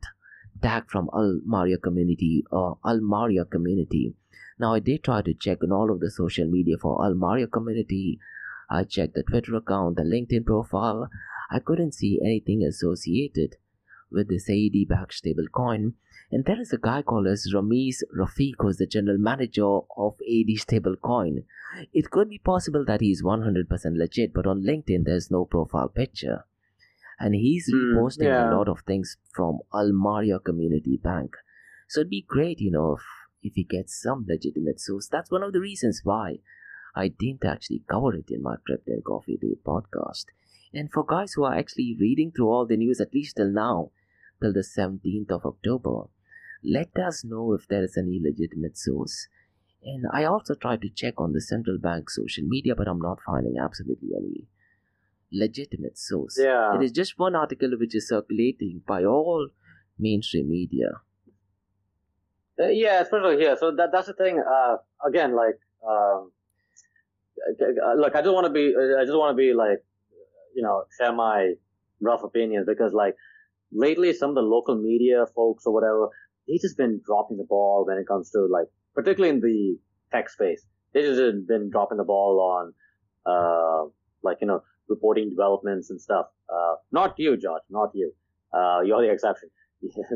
tag from Al Maria Community or Al Maria Community. Now, I did try to check on all of the social media for Al Maria Community. I checked the Twitter account, the LinkedIn profile. I couldn't see anything associated with this AED-backed stablecoin. And there is a guy called as Ramiz Rafiq, who is the general manager of AED stablecoin. It could be possible that he's 100% legit, but on LinkedIn there's no profile picture. And he's reposting a lot of things from Al Maria Community Bank. So it'd be great, if he gets some legitimate source. That's one of the reasons why I didn't actually cover it in my Crypto and Coffee Date podcast. And for guys who are actually reading through all the news, at least till now, till the 17th of October, let us know if there is any legitimate source. And I also tried to check on the central bank social media, but I'm not finding absolutely any legitimate source. Yeah. It is just one article which is circulating by all mainstream media. Yeah, especially here. So that's the thing. Again, look, I just want to be share my rough opinions, because lately some of the local media folks or whatever, they just been dropping the ball when it comes to particularly in the tech space. They just been dropping the ball on reporting developments and stuff. Not you, George, not you. You're the exception.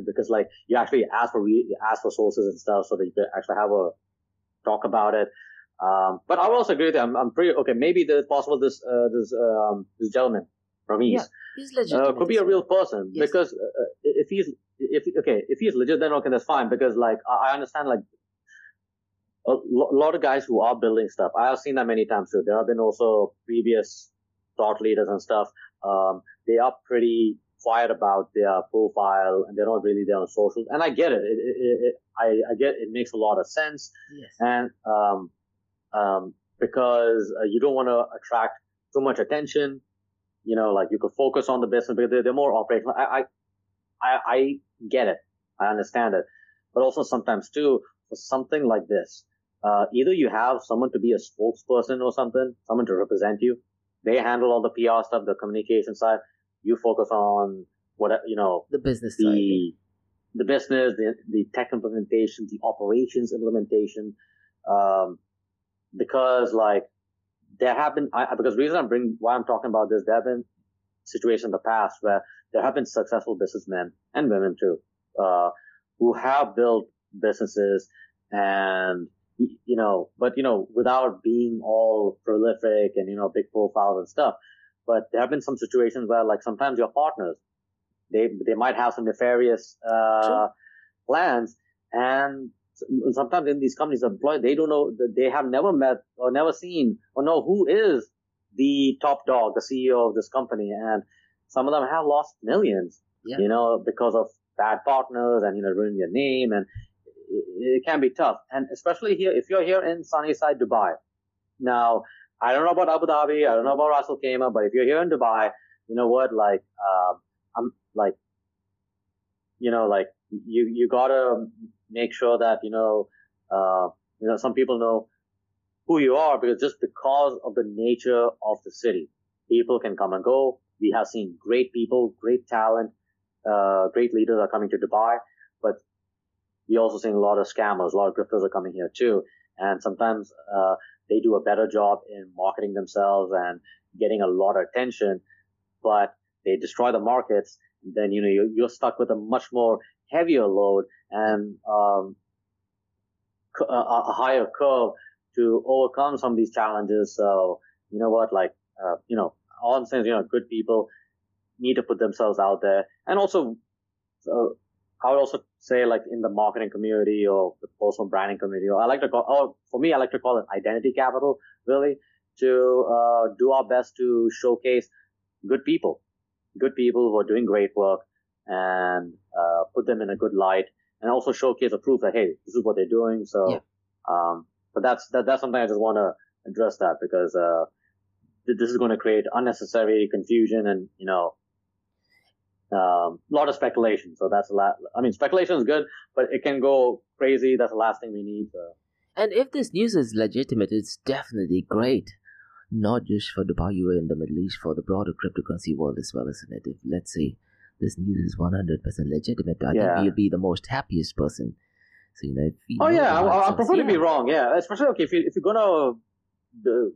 Because you actually ask for sources and stuff so that you can actually have a talk about it. But I will also agree with you. I'm pretty okay. Maybe it's possible this gentleman from East he's legitimate, could be a real person. Yes. Because if he's legit, then okay, that's fine. Because I understand a lot of guys who are building stuff. I have seen that many times too. There have been also previous thought leaders and stuff. They are pretty quiet about their profile, and they're not really there on socials. And I get it. I get it makes a lot of sense. Yes. And because you don't want to attract too much attention. You could focus on the business because they're more operational. I get it. I understand it. But also sometimes too, for something like this, either you have someone to be a spokesperson or something, someone to represent you. They handle all the PR stuff, the communication side. You focus on the business side. The business, the tech implementation, the operations implementation. Because there have been, because the reason why I'm talking about this, there have been situations in the past where there have been successful businessmen and women too, who have built businesses and, without being all prolific and, big profiles and stuff. But there have been some situations where sometimes your partners, they might have some nefarious, plans, and sometimes in these companies employed, they don't know, they have never met or never seen or know who is the top dog, the CEO of this company. And some of them have lost millions, because of bad partners and, ruining their name. And it can be tough. And especially here, if you're here in sunny side Dubai. Now, I don't know about Abu Dhabi. I don't know about Ras Al Khaimah, but if you're here in Dubai, you know what, you gotta make sure that, some people know who you are, because of the nature of the city, people can come and go. We have seen great people, great talent, great leaders are coming to Dubai, but we also seen a lot of scammers, a lot of grifters are coming here too. And sometimes, they do a better job in marketing themselves and getting a lot of attention, but they destroy the markets. Then, you're stuck with a much more heavier load and, a higher curve to overcome some of these challenges. So, all I'm saying is, good people need to put themselves out there. And also, I would also say in the marketing community or the personal branding community, I like to call it identity capital, really, to do our best to showcase good people who are doing great work, and put them in a good light, and also showcase a proof that, hey, this is what they're doing. So, but that's something I just want to address that, because this is going to create unnecessary confusion and, a lot of speculation. So that's speculation is good, but it can go crazy. That's the last thing we need. So. And if this news is legitimate, it's definitely great. Not just for Dubai, UAE, and the Middle East, for the broader cryptocurrency world as well, isn't it? If, let's say, this news is 100% legitimate, I think you'll be the most happiest person. So, if you I prefer to be wrong, especially, if you're gonna, do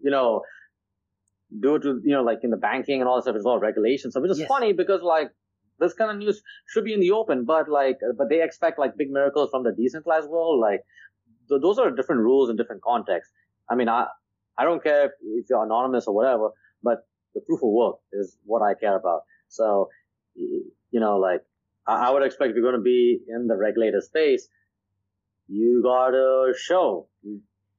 it to, like in the banking and all that stuff, it's all regulations. So, which is funny, because like, this kind of news should be in the open, but they expect like big miracles from the decentralized world. Like, those are different rules in different contexts. I don't care if you're anonymous or whatever, but the proof of work is what I care about. So, I would expect if you're going to be in the regulated space, you gotta show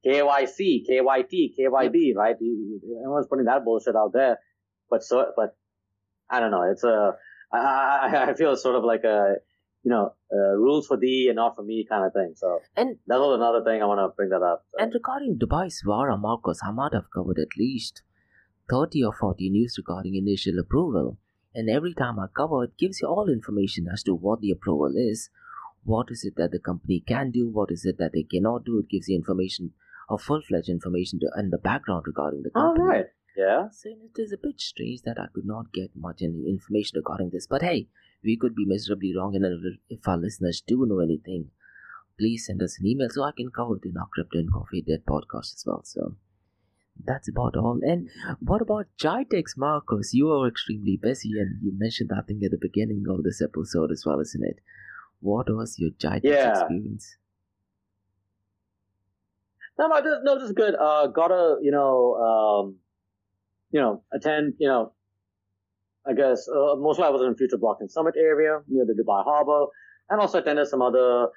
KYC, KYT, KYB, right? Everyone's putting that bullshit out there, but I don't know. It's I feel it's sort of like rules for thee and not for me kind of thing. So, and that was another thing I want to bring that up. So. And regarding Dubai's Vara, Markose, I might have covered at least 30 or 40 news regarding initial approval. And every time I cover, it gives you all information as to what the approval is, what is it that the company can do, what is it that they cannot do. It gives you information, or full-fledged information and the background regarding the company. All right. Yeah. So it is a bit strange that I could not get much any information regarding this. But hey, we could be miserably wrong, and if our listeners do know anything, please send us an email so I can cover it in our Crypto and Coffee Dead podcast as well. So that's about all. And what about Chentittha, Markose? You are extremely busy, and you mentioned that thing at the beginning of this episode as well, isn't it? What was your Chentittha experience? No, this is good. Gotta, attend, I guess, mostly I was in Future Blockchain Summit area near the Dubai Harbor, and also attended some other,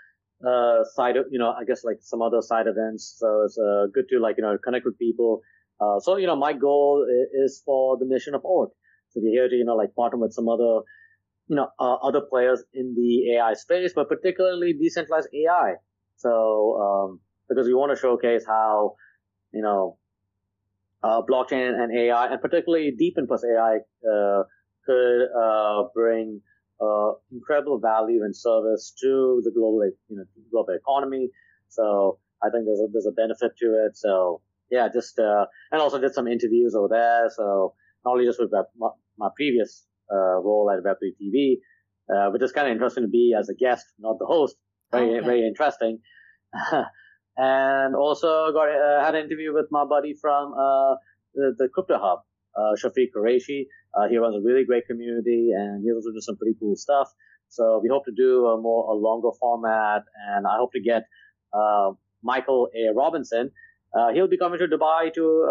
side, I guess like some other side events. So it's, good to connect with people. So, my goal is for the mission of Orc. So we're here to, partner with some other, other players in the AI space, but particularly decentralized AI. So, because we want to showcase how, blockchain and AI, and particularly Deepin plus AI, could bring incredible value and service to the global economy. So I think there's a benefit to it. So yeah, just and also did some interviews over there. So not only just with my previous role at Web3 TV, which is kind of interesting to be as a guest, not the host. Very interesting. And also had an interview with my buddy from the Crypto Hub, Shafiq Qureshi. He runs a really great community, and he also does some pretty cool stuff. So we hope to do a longer format, and I hope to get Michael A. Robinson. He'll be coming to Dubai to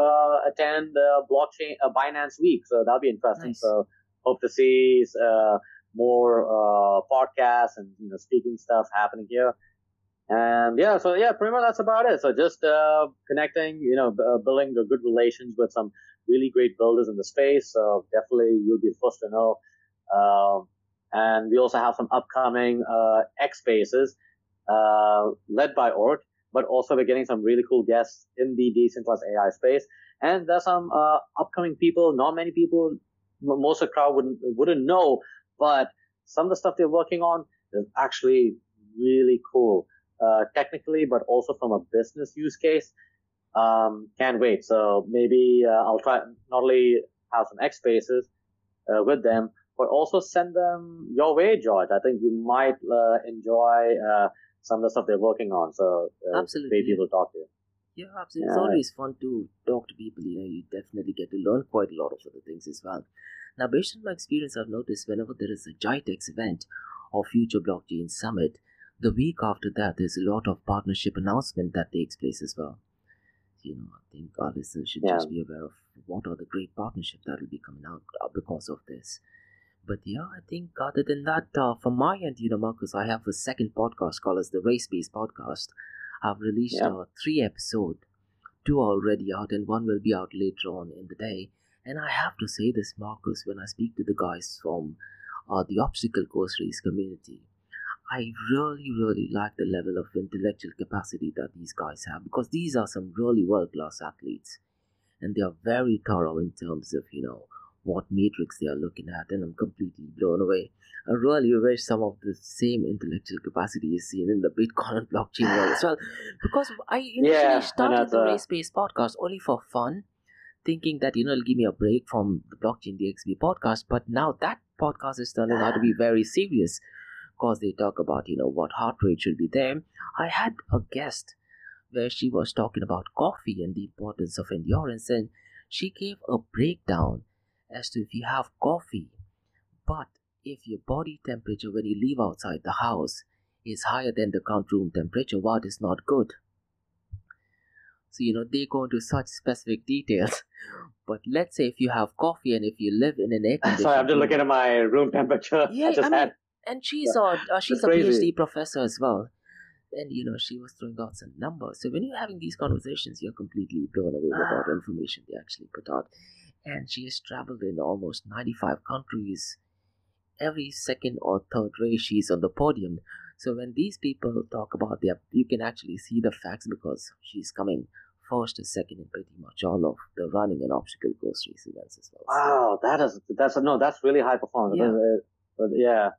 attend blockchain Binance Week, so that'll be interesting. Nice. So hope to see more podcasts and speaking stuff happening here. And pretty much that's about it. So just connecting, building good relations with some really great builders in the space. So definitely you'll be the first to know. And we also have some upcoming X Spaces led by Ort, but also we're getting some really cool guests in the decentralized AI space. And there's some upcoming people, not many people, most of the crowd wouldn't know, but some of the stuff they're working on is actually really cool. Technically, but also from a business use case. Can't wait. So maybe I'll try not only have some X Spaces with them, but also send them your way, George. I think you might enjoy some of the stuff they're working on. So absolutely, great people to talk to. Yeah, absolutely. It's always fun to talk to people. You definitely get to learn quite a lot of other things as well. Now, based on my experience, I've noticed whenever there is a Chentittha event or Future Blockchain Summit, the week after that, there's a lot of partnership announcement that takes place as well. I think our listeners should just be aware of what are the great partnerships that will be coming out because of this. But yeah, I think other than that, from my end, Markose, I have a second podcast called as the Race Based Podcast. I've released 3 episodes, 2 are already out, and 1 will be out later on in the day. And I have to say this, Markose, when I speak to the guys from the obstacle course race community. I really like the level of intellectual capacity that these guys have, because these are some really world-class athletes, and they are very thorough in terms of, what matrix they are looking at, and I'm completely blown away. I really wish some of the same intellectual capacity is seen in the Bitcoin and blockchain world as well, because I initially started the race-based podcast only for fun, thinking that, it'll give me a break from the Blockchain DXB podcast, but now that podcast is turning out to be very serious, because they talk about, what heart rate should be there. I had a guest where she was talking about coffee and the importance of endurance, and she gave a breakdown as to if you have coffee, but if your body temperature when you leave outside the house is higher than the count room temperature, what is not good. So, they go into such specific details. But let's say if you have coffee and if you live in an air conditioned Sorry, I'm just looking at my room temperature. Yeah, and she's a PhD professor as well. And, she was throwing out some numbers. So when you're having these conversations, you're completely blown away with the information they actually put out. And she has traveled in almost 95 countries. Every second or third race, she's on the podium. So when these people talk about you can actually see the facts, because she's coming first or second in pretty much all of the running and obstacle course race events as well. Wow, that's really high performance. Yeah.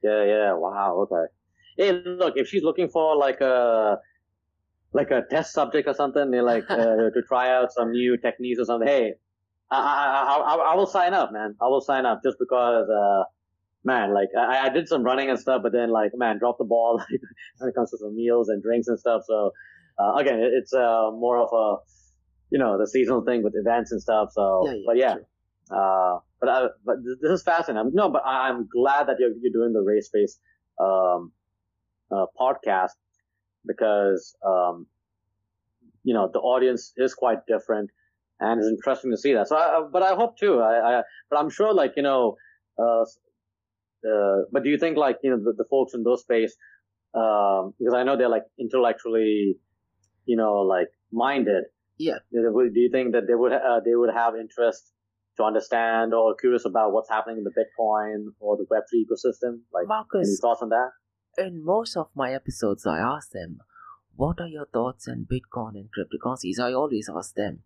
Yeah. Wow. Okay. Hey, look, if she's looking for like a test subject or something, to try out some new techniques or something, hey, I will sign up, man. I will sign up just because, man, I did some running and stuff, but then dropped the ball when it comes to some meals and drinks and stuff. So, again, it's more of a, the seasonal thing with events and stuff. So, but this is fascinating. But I'm glad that you're doing the race-based, podcast, because, the audience is quite different. And it's interesting to see that. So, but I hope too. But I'm sure, but do you think, the folks in those space, because I know they're intellectually, minded. Yeah. Do you think that they would have interest to understand or curious about what's happening in the Bitcoin or the Web3 ecosystem? Markose, any thoughts on that? In most of my episodes, I ask them, what are your thoughts on Bitcoin and cryptocurrencies? I always ask them.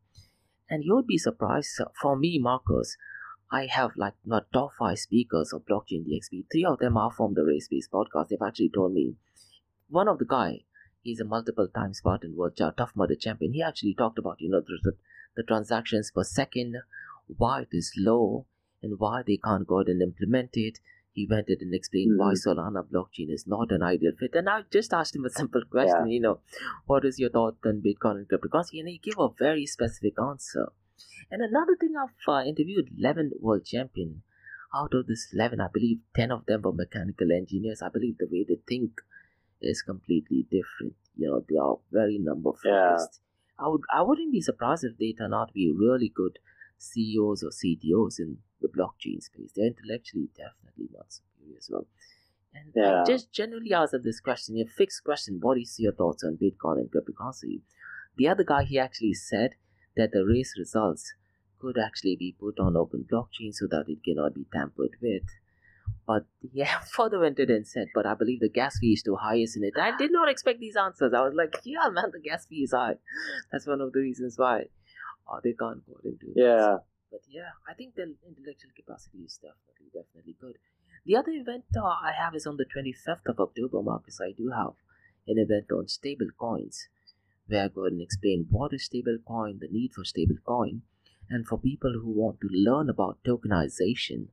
And you'll be surprised. For me, Markose, I have not top 5 speakers of Blockchain DXB. 3 of them are from the Race-Based podcast. They've actually told me. One of the guy, he's a multiple time Spartan World Tough Mudder champion. He actually talked about, the transactions per second, why it is low, and why they can't go ahead and implement it. He went ahead and explained why Solana blockchain is not an ideal fit. And I just asked him a simple question, what is your thought on Bitcoin and cryptocurrency? And he gave a very specific answer. And another thing, I've interviewed 11 world champion. Out of this 11, I believe 10 of them were mechanical engineers. I believe the way they think is completely different. They are very number focused. Yeah. I wouldn't be surprised if they turn out to be really good CEOs or CTOs in the blockchain space. They're intellectually definitely not superior as well. And I just generally ask them this question, a fixed question: what is your thoughts on Bitcoin and cryptocurrency? The other guy, he actually said that the race results could actually be put on open blockchain so that it cannot be tampered with. But further went it and said, but I believe the gas fee is too high, isn't it? I did not expect these answers. I was like, yeah, man, the gas fee is high. That's one of the reasons why they can't go into it. Yeah. But I think the intellectual capacity is definitely good. The other event I have is on the 25th of October, Marcus. I do have an event on stable coins, where I go and explain what is stable coin, the need for stable coin, and for people who want to learn about tokenization.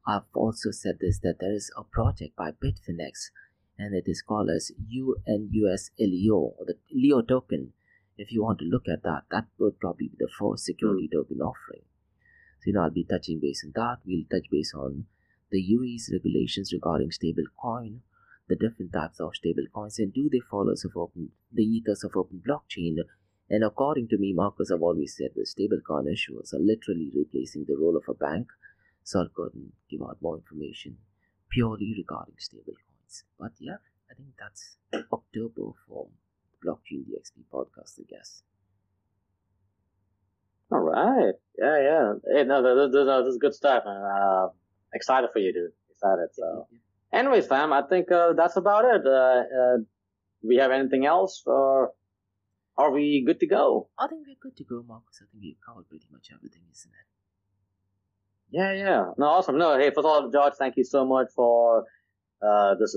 I've also said this, that there is a project by Bitfinex, and it is called as UNUSLEO, or the Leo token. If you want to look at that, that would probably be the first security token offering. So, I'll be touching base on that. We'll touch base on the UAE's regulations regarding stable coin, the different types of stable coins, and do they follow the ethos of open blockchain. And according to me, Marcus, I've always said the stable coin issuers are literally replacing the role of a bank. So I'll go ahead and give out more information purely regarding stable coins. But I think that's October for the Blockchain DXB podcast, I guess. All right. Yeah. Hey, no, this is good stuff, man. Excited for you, dude. that it. So, anyways, fam, I think that's about it. Do we have anything else, or are we good to go? I think we're good to go, Markose. I think we've covered pretty much everything, isn't it? Yeah. No, awesome. No, hey, first of all, George, thank you so much for this,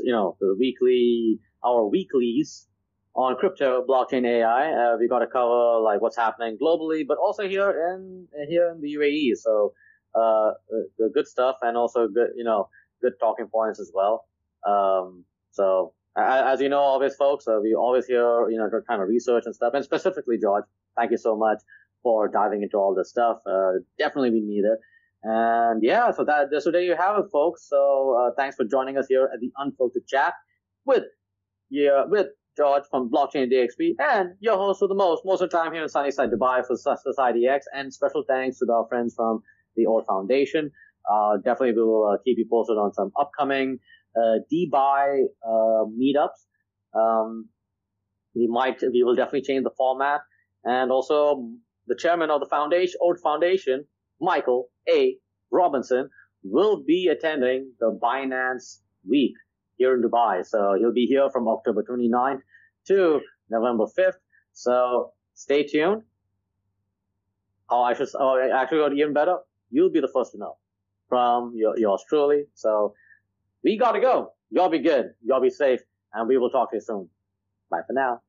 our weeklies on crypto, blockchain, AI. We got to cover like what's happening globally, but also here in the UAE. So, good stuff, and also good talking points as well. So as you know, always folks, we always hear kind of research and stuff, and specifically George, thank you so much for diving into all this stuff. Definitely we need it. And yeah, so there you have it, folks. So thanks for joining us here at the Unfiltered Chat with George from Blockchain DXB and your host for the most of the time here in sunny side Dubai for Society X. And special thanks to our friends from the Ord Foundation. Definitely we will keep you posted on some upcoming DBuy meetups. We will definitely change the format, and also the chairman of the Ord Foundation, Michael A. Robinson, will be attending the Binance Week here in Dubai. So he'll be here from October 29th to November 5th. So stay tuned. Actually, even better, you'll be the first to know from yours truly. So we gotta go. Y'all be good. Y'all be safe. And we will talk to you soon. Bye for now.